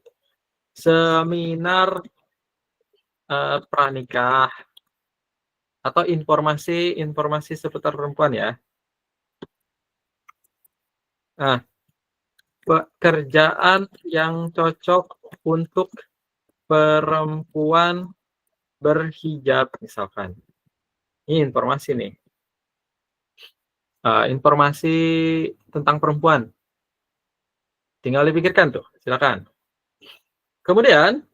seminar pranikah. Atau informasi seputar perempuan ya. Nah, pekerjaan yang cocok untuk perempuan berhijab misalkan. Ini informasi nih. Informasi tentang perempuan. Tinggal dipikirkan tuh, silakan. Kemudian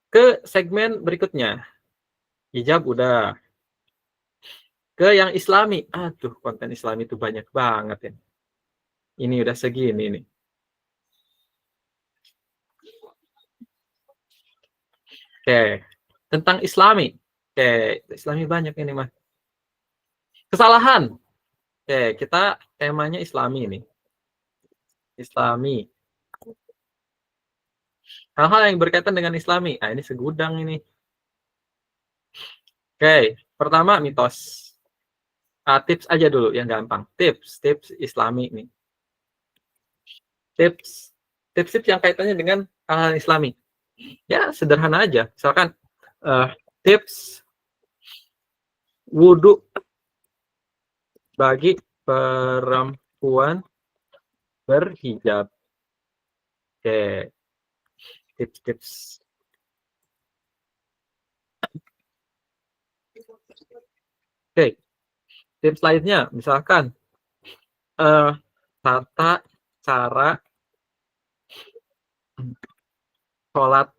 ke segmen berikutnya. Hijab udah. Ke yang Islami. Aduh, konten Islami itu banyak banget ya. Ini udah segini nih. Oke, tentang Islami. Oke, Islami banyak ini mah. Kesalahan. Oke, kita temanya Islami nih. Islami. Hal-hal yang berkaitan dengan Islami. Ini segudang ini. Oke, pertama mitos. Tips aja dulu yang gampang. Tips Islami nih. Tips yang kaitannya dengan hal-hal Islami. Ya, sederhana aja. Misalkan tips wudhu bagi perempuan berhijab. Oke. Tips. Oke. Tips lainnya, misalkan tata cara sholat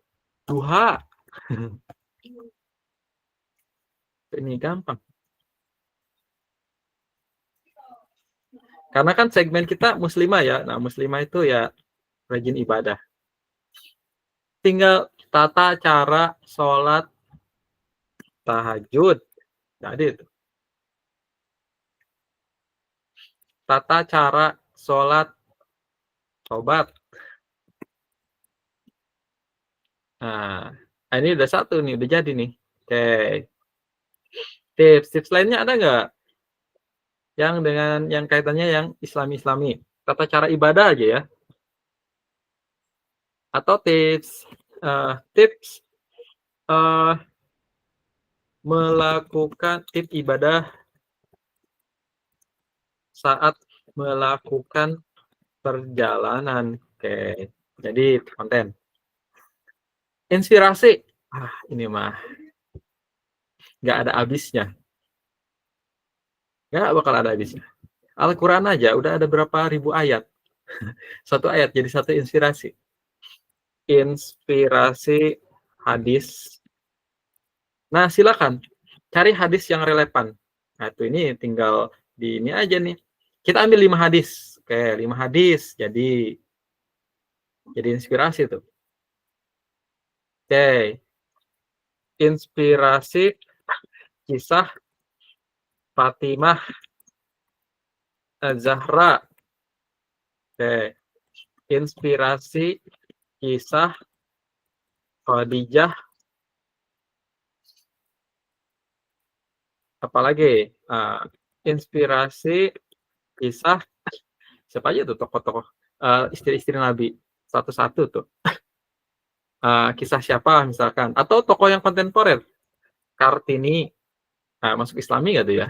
duha. Ini gampang. Karena kan segmen kita muslimah ya. Nah, muslimah itu ya rajin ibadah. Tinggal tata cara sholat tahajud. Jadi itu. Tata cara sholat sobat. Nah, ini udah satu nih, udah jadi nih. Oke. Tips lainnya ada nggak? Yang dengan yang kaitannya yang Islami. Tata cara ibadah aja ya. Atau tips melakukan tips ibadah saat melakukan perjalanan. Oke, jadi konten. Inspirasi. Ini mah nggak ada habisnya. Nggak bakal ada habisnya. Al-Quran aja udah ada berapa ribu ayat. Satu ayat jadi satu inspirasi. Inspirasi hadis. Nah, silakan cari hadis yang relevan. Nah, itu ini tinggal di ini aja nih. Kita ambil 5 hadis. Oke, 5 hadis. Jadi inspirasi tuh. Oke. Inspirasi kisah Fatimah Az-Zahra. Oke. Inspirasi kisah Khadijah. Apalagi inspirasi kisah siapa aja tuh tokoh-tokoh istri-istri Nabi satu-satu tuh. Kisah siapa misalkan, atau tokoh yang kontemporer, Kartini. Masuk Islami nggak tuh ya?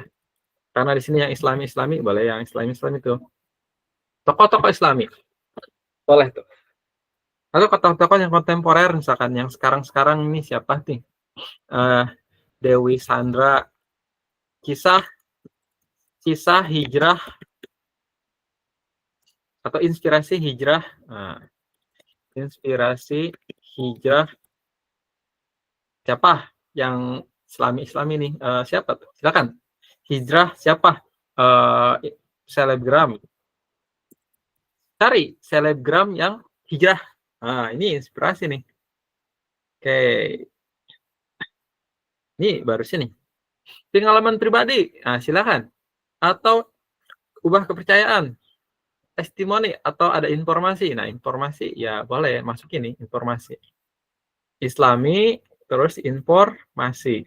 Karena di sini yang Islami boleh, yang Islami itu tokoh-tokoh Islami boleh tuh. Atau tokoh-tokoh yang kontemporer misalkan yang sekarang ini siapa nih? Dewi Sandra, kisah hijrah atau inspirasi hijrah. Inspirasi hijrah siapa yang Islami nih? Siapa tuh? Silakan. Hijrah siapa? Selebgram. Cari selebgram yang hijrah. Ini inspirasi nih. Oke. Ini baru sini. Pengalaman pribadi. Silakan. Atau ubah kepercayaan. Testimoni atau ada informasi. Nah, informasi ya boleh masuk ini informasi. Islami terus informasi.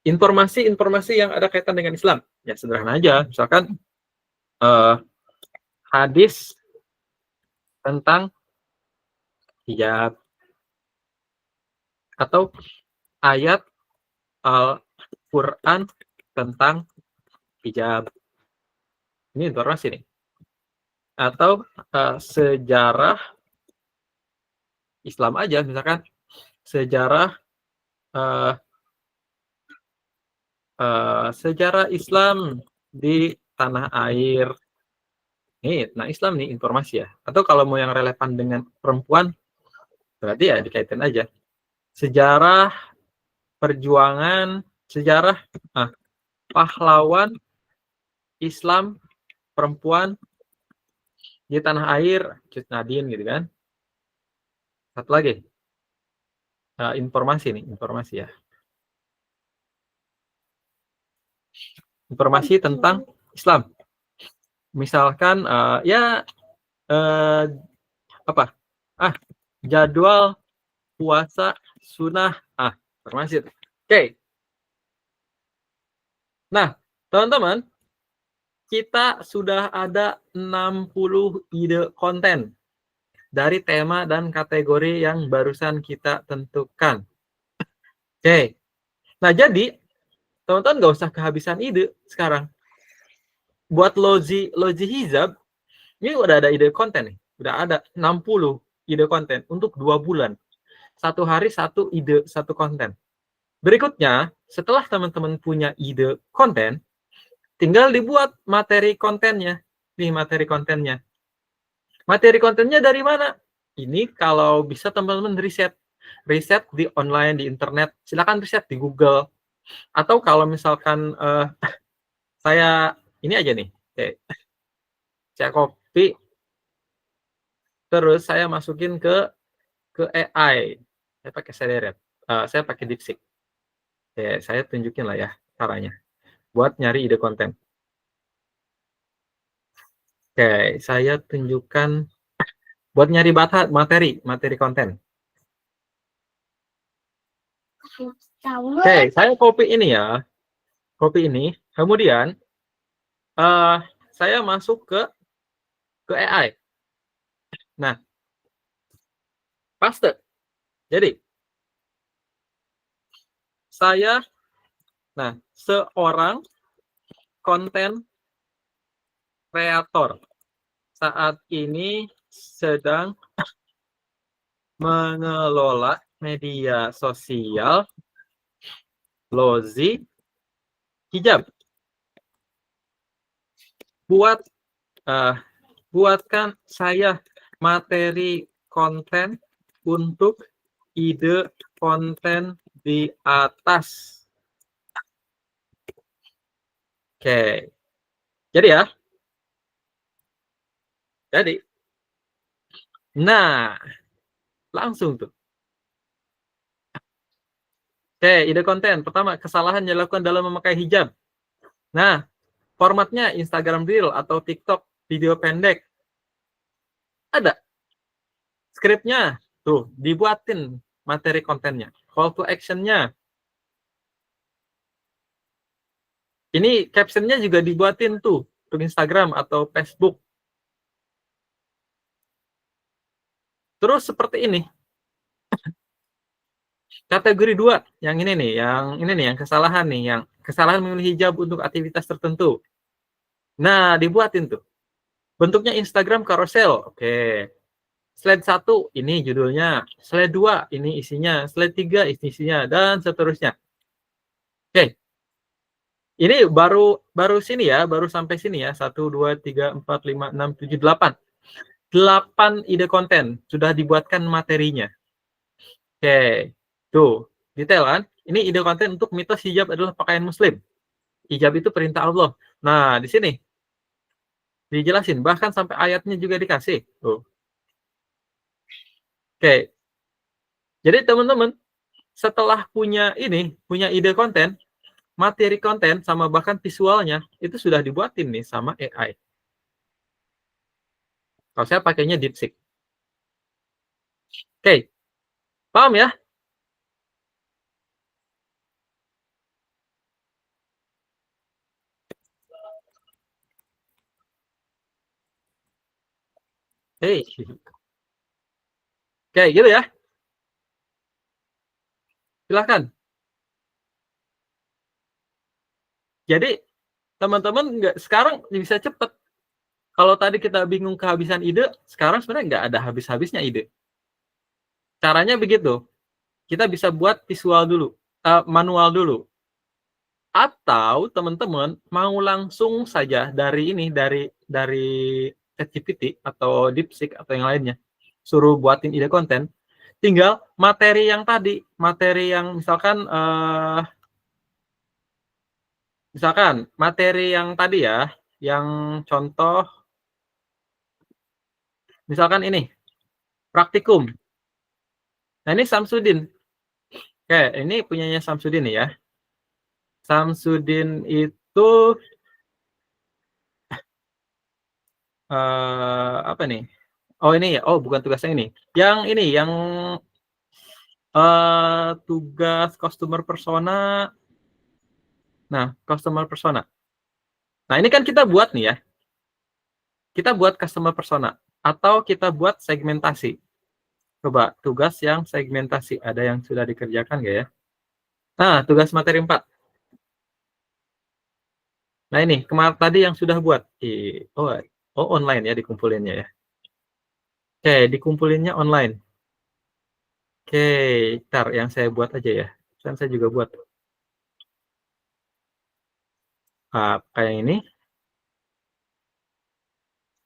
Informasi yang ada kaitan dengan Islam. Ya sederhana aja. Misalkan hadis tentang hijab atau ayat Al-Quran tentang hijab. Ini informasi nih. Atau sejarah Islam aja, misalkan sejarah sejarah Islam di tanah air. Nah Islam nih informasi ya. Atau kalau mau yang relevan dengan perempuan, berarti ya dikaitin aja. Sejarah perjuangan, sejarah pahlawan Islam perempuan di tanah air, Cut Nadine gitu kan. Satu lagi, informasi nih, informasi ya. Informasi tentang Islam. Misalkan jadwal puasa sunnah. Informasi. Oke. Nah, teman-teman, kita sudah ada 60 ide konten dari tema dan kategori yang barusan kita tentukan. Oke. Nah, jadi teman-teman nggak usah kehabisan ide sekarang. Buat logi hijab, ini udah ada ide konten nih. Udah ada 60 ide konten untuk 2 bulan. Satu hari satu ide, satu konten. Berikutnya, setelah teman-teman punya ide konten, tinggal dibuat materi kontennya. Nih materi kontennya. Materi kontennya dari mana? Ini kalau bisa teman-teman riset di online, di internet. Silakan riset di Google. Atau kalau misalkan saya ini aja nih, saya copy, terus saya masukin ke AI. Saya pakai Sederet, saya pakai DeepSeek. Saya tunjukin lah ya caranya buat nyari ide konten. Oke, saya tunjukkan buat nyari materi konten. Oke, saya copy ini ya. Copy ini, kemudian saya masuk ke AI. Nah, paste. Jadi, saya, seorang konten kreator saat ini sedang mengelola media sosial lozi hijab. Buatkan saya materi konten untuk ide konten di atas. Oke. Jadi ya. Jadi. Nah, langsung tuh. Oke, ide konten. Pertama, kesalahan yang dilakukan dalam memakai hijab. Nah, formatnya Instagram Reel atau TikTok, video pendek. Ada. Skripnya, tuh, dibuatin materi kontennya. Call to action-nya. Ini caption-nya juga dibuatin tuh, untuk Instagram atau Facebook. Terus seperti ini. Kategori 2, yang ini nih, yang kesalahan nih, yang kesalahan memilih hijab untuk aktivitas tertentu. Nah, dibuatin tuh. Bentuknya Instagram carousel. Oke. Slide 1 ini judulnya, slide 2 ini isinya, slide 3 isinya, dan seterusnya. Oke. Ini baru sini ya, baru sampai sini ya. 1, 2, 3, 4, 5, 6, 7, 8. 8 ide konten sudah dibuatkan materinya. Oke. Tuh, detail kan? Ini ide konten untuk mitos hijab adalah pakaian muslim. Hijab itu perintah Allah. Nah, di sini dijelasin, bahkan sampai ayatnya juga dikasih. Tuh. Oke. Jadi teman-teman, setelah punya ide konten, materi konten, sama bahkan visualnya, itu sudah dibuatin nih sama AI. Kalau saya pakainya DeepSeek. Oke. Paham ya? Hei. Oke, gitu ya. Silahkan. Jadi, teman-teman sekarang bisa cepet. Kalau tadi kita bingung kehabisan ide, sekarang sebenarnya nggak ada habis-habisnya ide. Caranya begitu. Kita bisa buat visual dulu, manual dulu. Atau teman-teman mau langsung saja dari ChatGPT atau DeepSeek atau yang lainnya, suruh buatin ide konten, tinggal materi yang tadi, materi yang misalkan materi yang tadi ya, yang contoh, misalkan ini, praktikum. Nah, ini Samsudin. Oke, ini punyanya Samsudin nih ya. Samsudin itu apa nih? Oh, ini ya. Oh, bukan tugasnya ini. Yang ini, yang tugas customer persona. Nah, customer persona. Nah, ini kan kita buat nih ya. Kita buat customer persona. Atau kita buat segmentasi. Coba, tugas yang segmentasi. Ada yang sudah dikerjakan nggak ya? Nah, tugas materi 4. Nah, ini, kemarin tadi yang sudah buat. Oh, online ya dikumpulinnya ya. Oke, dikumpulinnya online. Oke, ntar yang saya buat aja ya. Kan saya juga buat. Kayak ini.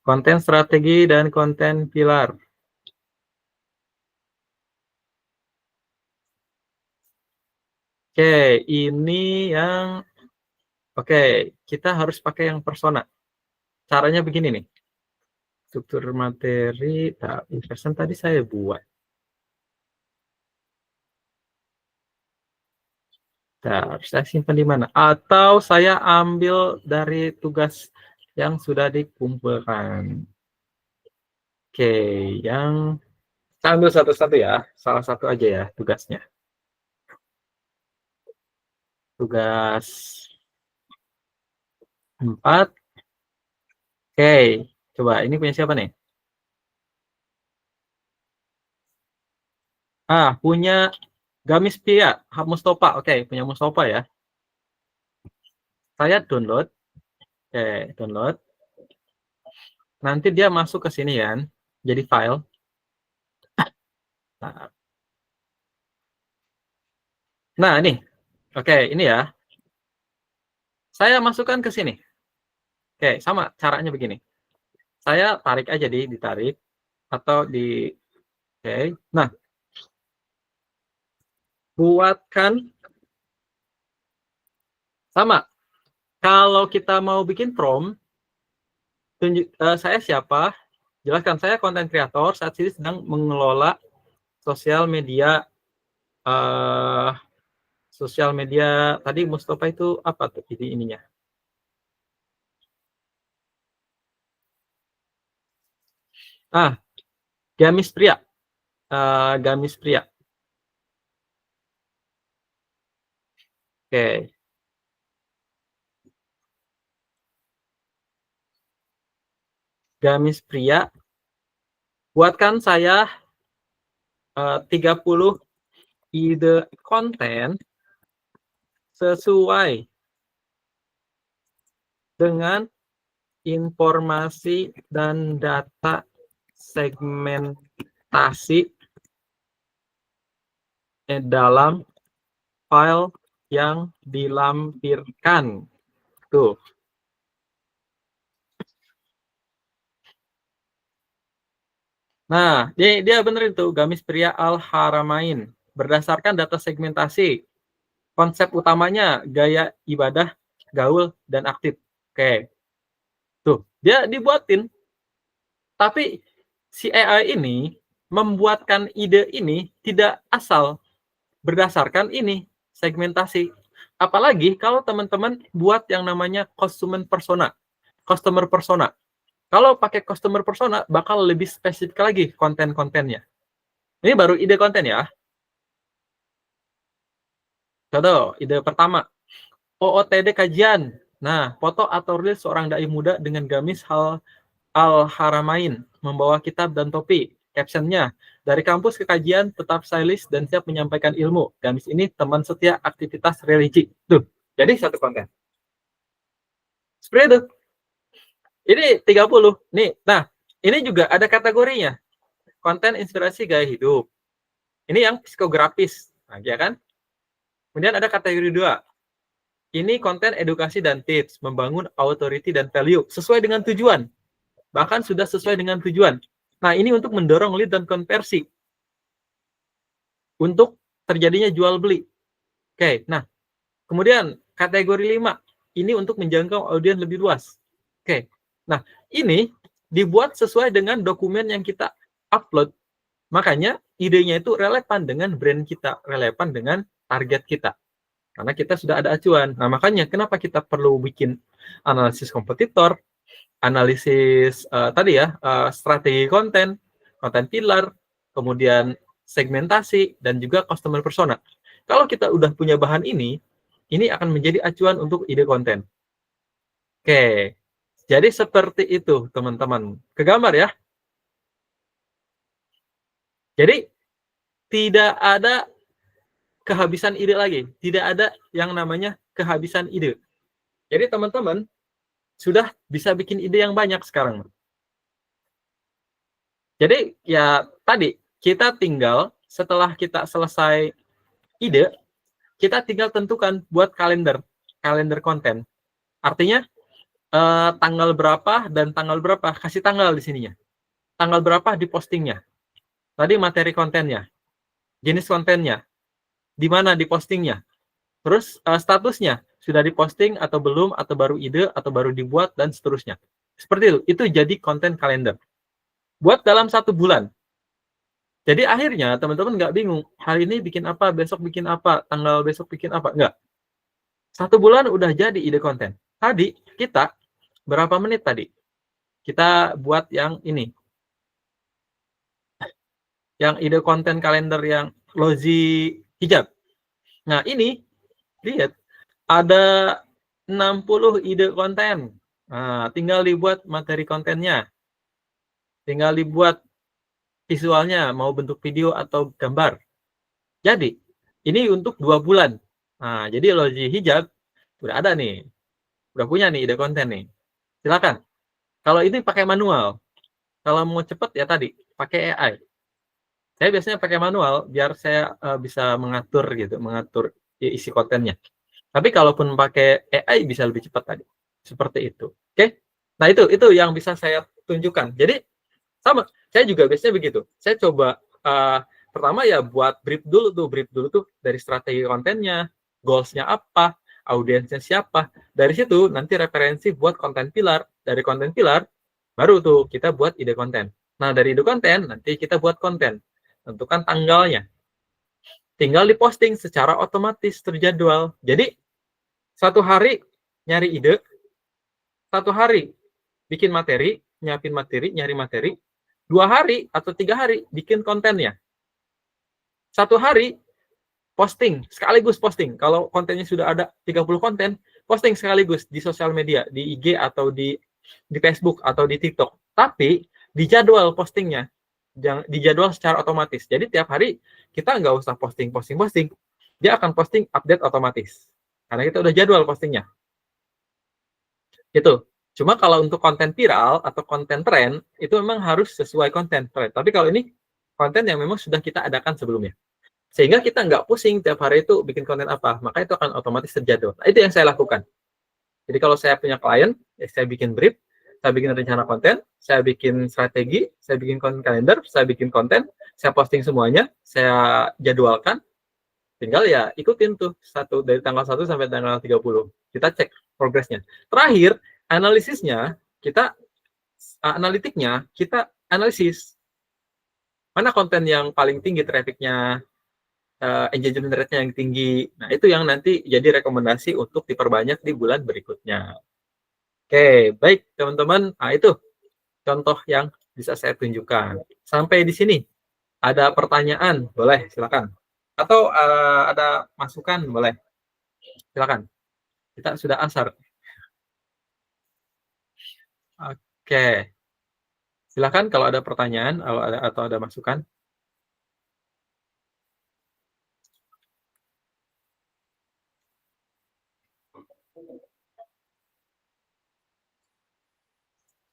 Konten strategi dan konten pilar. Oke, ini yang... Oke, kita harus pakai yang persona. Caranya begini nih. Struktur materi, person tadi saya buat. Harus saya simpan di mana? Atau saya ambil dari tugas yang sudah dikumpulkan. Oke, yang... Saya ambil satu-satu ya. Salah satu aja ya tugasnya. Tugas 4. Oke, coba ini punya siapa nih? Punya Gamis Pia, Mustofa. Oke, punya Mustofa ya. Saya download. Oke, download. Nanti dia masuk ke sini kan, jadi file. Nah, ini. Oke, ini ya. Saya masukkan ke sini. Oke, sama caranya begini. Saya tarik aja ditarik atau di... Oke. Nah, buatkan sama Kalau kita mau bikin prompt, saya siapa? Jelaskan, saya konten kreator, saat ini sedang mengelola sosial media. Sosial media tadi Mustafa itu apa tuh ininya? Gamis pria. Gamis pria. Oke. Gamis pria. Buatkan saya 30 ide konten sesuai dengan informasi dan data segmentasi dalam file yang dilampirkan. Tuh. Nah, dia bener itu, Gamis Pria Al-Haramain. Berdasarkan data segmentasi, konsep utamanya gaya ibadah, gaul, dan aktif. Oke. Tuh, dia dibuatin. Tapi si AI ini membuatkan ide ini tidak asal berdasarkan ini, segmentasi. Apalagi kalau teman-teman buat yang namanya customer persona. Kalau pakai customer persona, bakal lebih spesifik lagi konten-kontennya. Ini baru ide konten ya. Contoh, ide pertama. OOTD kajian. Nah, foto atau reel seorang dai muda dengan gamis Al-Haramain, membawa kitab dan topi. Captionnya, dari kampus ke kajian, tetap stylish dan siap menyampaikan ilmu. Gamis ini teman setia aktivitas religi. Tuh, jadi satu konten. Seperti itu. Ini 30. Nih, nah, ini juga ada kategorinya. Konten inspirasi gaya hidup. Ini yang psikografis. Nah, ya kan? Kemudian ada kategori 2. Ini konten edukasi dan tips, membangun authority dan value sesuai dengan tujuan. Bahkan sudah sesuai dengan tujuan. Nah, ini untuk mendorong lead dan konversi. Untuk terjadinya jual beli. Oke, nah, kemudian kategori 5. Ini untuk menjangkau audiens lebih luas. Oke, nah, ini dibuat sesuai dengan dokumen yang kita upload. Makanya idenya itu relevan dengan brand kita, relevan dengan target kita. Karena kita sudah ada acuan. Nah, makanya kenapa kita perlu bikin analisis kompetitor, analisis tadi ya, strategi konten pilar, kemudian segmentasi, dan juga customer persona. Kalau kita udah punya bahan ini akan menjadi acuan untuk ide konten. Oke, jadi seperti itu teman-teman. Kegambar ya. Jadi tidak ada kehabisan ide lagi. Tidak ada yang namanya kehabisan ide. Jadi teman-teman sudah bisa bikin ide yang banyak sekarang. Jadi ya tadi kita tinggal setelah kita selesai ide, kita tinggal tentukan buat kalender konten. Artinya tanggal berapa dan tanggal berapa, kasih tanggal di sininya. Tanggal berapa di postingnya. Tadi materi kontennya, jenis kontennya, di mana di postingnya. Terus statusnya, sudah diposting atau belum, atau baru ide, atau baru dibuat, dan seterusnya. Seperti itu jadi konten kalender. Buat dalam 1 bulan. Jadi akhirnya teman-teman nggak bingung, hari ini bikin apa, besok bikin apa, tanggal besok bikin apa, nggak. 1 bulan udah jadi ide konten. Tadi kita, berapa menit tadi? Kita buat yang ini. Yang ide konten kalender yang lozi hijab. Nah ini, lihat, ada 60 ide konten. Nah, tinggal dibuat materi kontennya. Tinggal dibuat visualnya, mau bentuk video atau gambar. Jadi, ini untuk 2 bulan. Nah, jadi logi hijab, udah ada nih. Udah punya nih ide konten nih. Silakan. Kalau ini pakai manual. Kalau mau cepet ya tadi, pakai AI. Saya biasanya pakai manual, biar saya bisa mengatur gitu, mengatur isi kontennya. Tapi kalaupun pakai AI bisa lebih cepat tadi. Seperti itu. Oke? Nah, itu yang bisa saya tunjukkan. Jadi sama, saya juga biasanya begitu. Saya coba pertama ya buat brief dulu tuh dari strategi kontennya, goals-nya apa, audiensnya siapa. Dari situ nanti referensi buat konten pilar. Dari konten pilar, baru tuh kita buat ide konten. Nah, dari ide konten, nanti kita buat konten. Tentukan tanggalnya. Tinggal diposting secara otomatis terjadwal. Jadi, satu hari nyari ide, satu hari bikin materi, nyiapin materi, nyari materi, 2 hari atau 3 hari bikin kontennya. Satu hari posting, sekaligus posting. Kalau kontennya sudah ada 30 konten, posting sekaligus di sosial media, di IG atau di Facebook atau di TikTok. Tapi dijadwal postingnya, dijadwal secara otomatis. Jadi tiap hari kita nggak usah posting. Dia akan posting update otomatis. Karena kita udah jadwal postingnya. Gitu. Cuma kalau untuk konten viral atau konten tren, itu memang harus sesuai konten tren. Tapi kalau ini konten yang memang sudah kita adakan sebelumnya. Sehingga kita nggak pusing tiap hari itu bikin konten apa. Maka itu akan otomatis terjadwal. Nah, itu yang saya lakukan. Jadi kalau saya punya klien, ya saya bikin brief, saya bikin rencana konten, saya bikin strategi, saya bikin konten kalender, saya bikin konten, saya posting semuanya, saya jadwalkan, tinggal ya ikutin tuh dari tanggal 1 sampai tanggal 30. Kita cek progresnya. Terakhir, analitiknya kita analisis. Mana konten yang paling tinggi trafficnya, engagement rate-nya yang tinggi. Nah, itu yang nanti jadi rekomendasi untuk diperbanyak di bulan berikutnya. Oke, baik teman-teman. Nah, itu contoh yang bisa saya tunjukkan. Sampai di sini. Ada pertanyaan? Boleh, silakan. Atau ada masukan? Boleh. Silakan. Kita sudah asar. Oke. Silakan kalau ada pertanyaan atau ada masukan.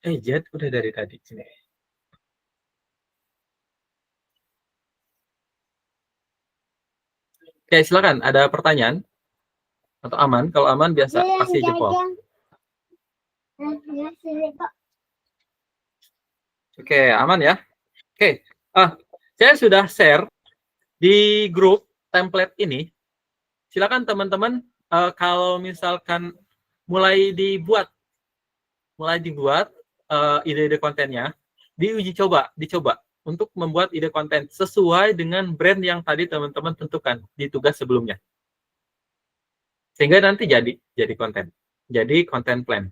Jet udah dari tadi sini. Oke, silakan. Ada pertanyaan? Atau aman? Kalau aman biasa kasih jempol. Oke, aman ya. Oke, saya sudah share di grup template ini. Silakan teman-teman, kalau misalkan mulai dibuat ide-ide kontennya, dicoba untuk membuat ide konten sesuai dengan brand yang tadi teman-teman tentukan di tugas sebelumnya. Sehingga nanti jadi konten. Jadi konten plan.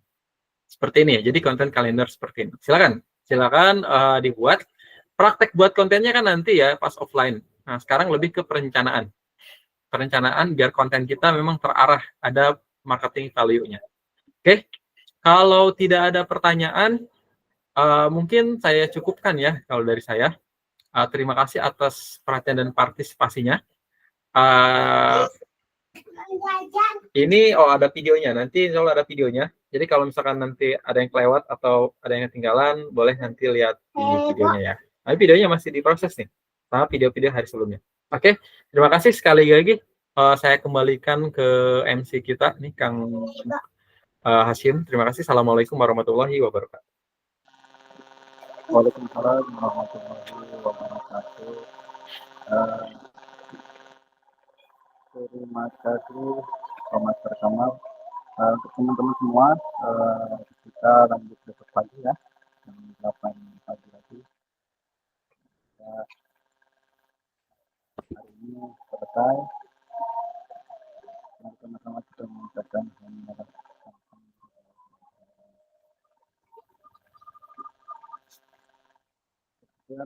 Seperti ini ya. Jadi konten kalender seperti ini. Silakan dibuat. Praktek buat kontennya kan nanti ya pas offline. Nah, sekarang lebih ke perencanaan. Perencanaan biar konten kita memang terarah, ada marketing value-nya. Oke. Kalau tidak ada pertanyaan, mungkin saya cukupkan ya kalau dari saya. Terima kasih atas perhatian dan partisipasinya. Ini ada videonya. Nanti kalau ada videonya. Jadi kalau misalkan nanti ada yang kelewat atau ada yang ketinggalan, boleh nanti lihat videonya ya. Nah, videonya masih diproses nih, sama video-video hari sebelumnya. Oke, terima kasih sekali lagi. Saya kembalikan ke MC kita nih, Kang Hashim. Terima kasih. Assalamualaikum warahmatullahi wabarakatuh. Waalaikumsalam warahmatullahi wabarakatuh. Terima kasih Mas Kamal. Untuk teman-teman semua, kita lanjut besok pagi ya, jam 8 pagi lagi. Hari ini selesai. Mari sama-sama kita mengucapkan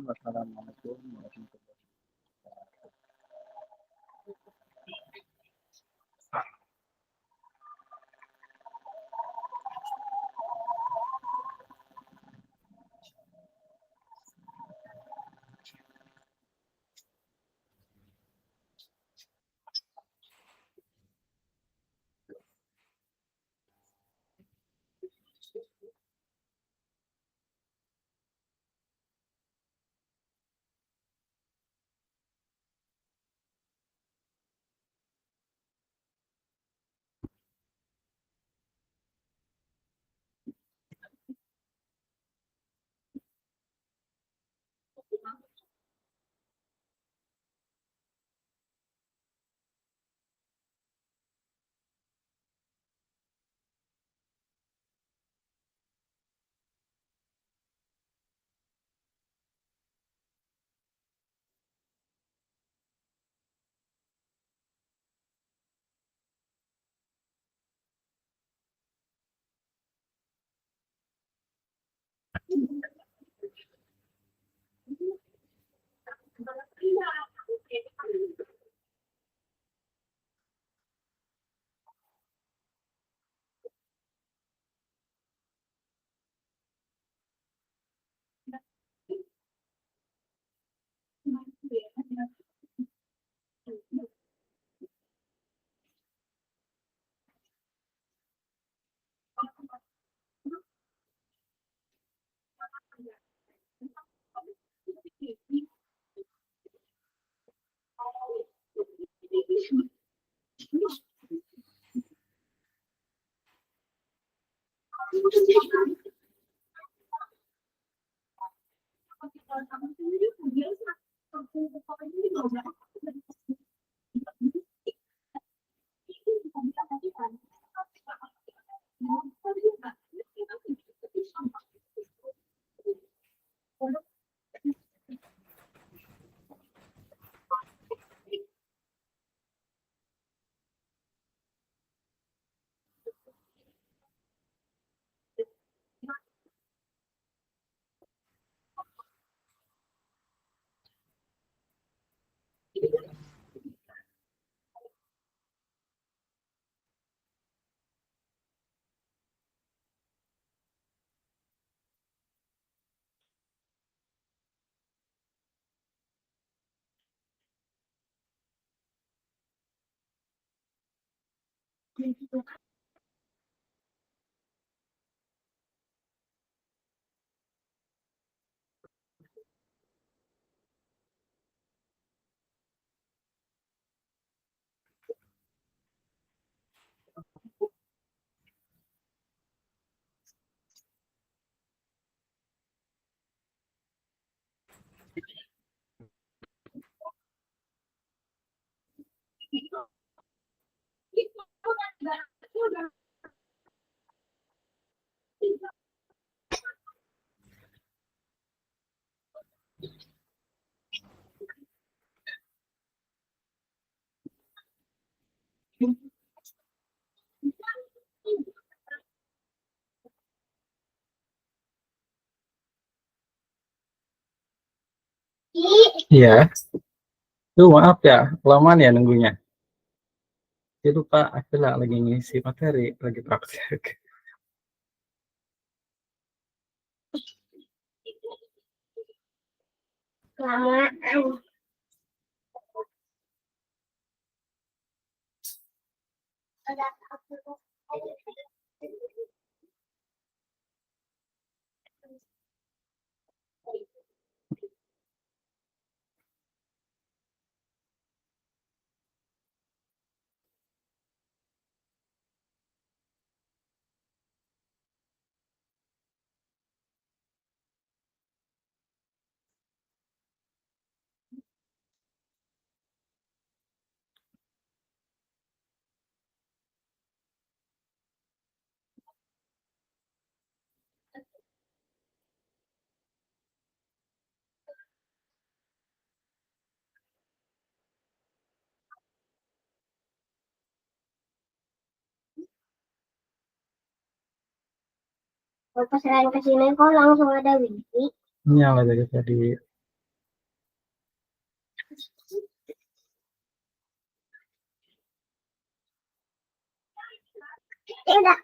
wassalamualaikum warahmatullahi wabarakatuh. Iya, tuh maaf ya, lama ya nunggunya. Jadi lupa, aku lah lagi ngisi materi, lagi praktek. Kelamaan. Pas lain kesini kok langsung ada wifi. Nyala dari tadi. Tidak.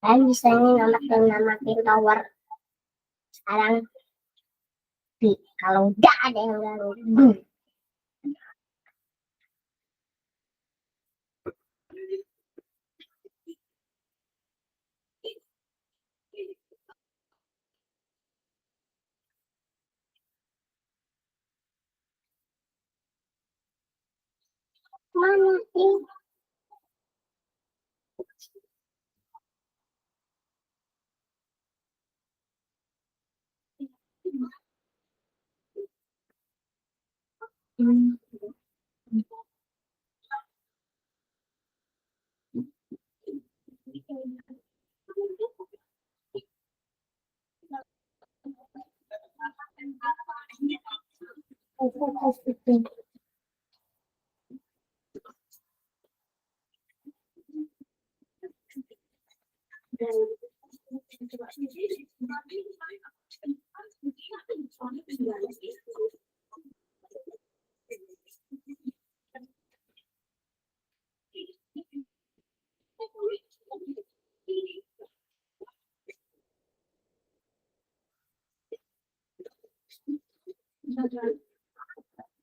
Saya bisa nih namatin tower sekarang. Kalau nggak ada yang ganggu. Mana sih?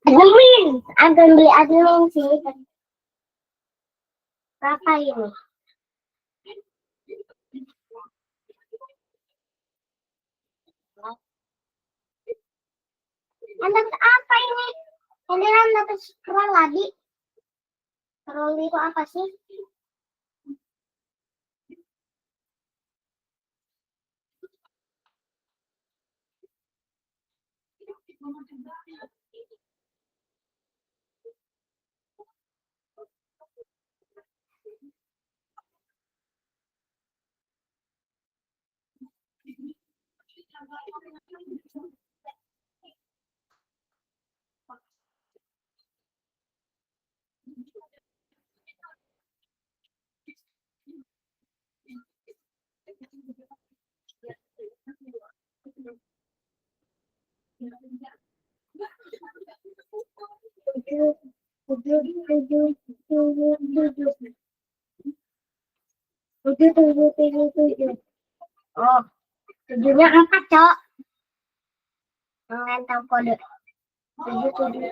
Admin, akan beli admin sih. Berapa ini? Dapat apa ini? Ini kan dapat scroll lagi. Scroll itu apa sih? Tujuh. Oh, tujuhnya 4, Cok. Mengantar kode. Tujuh.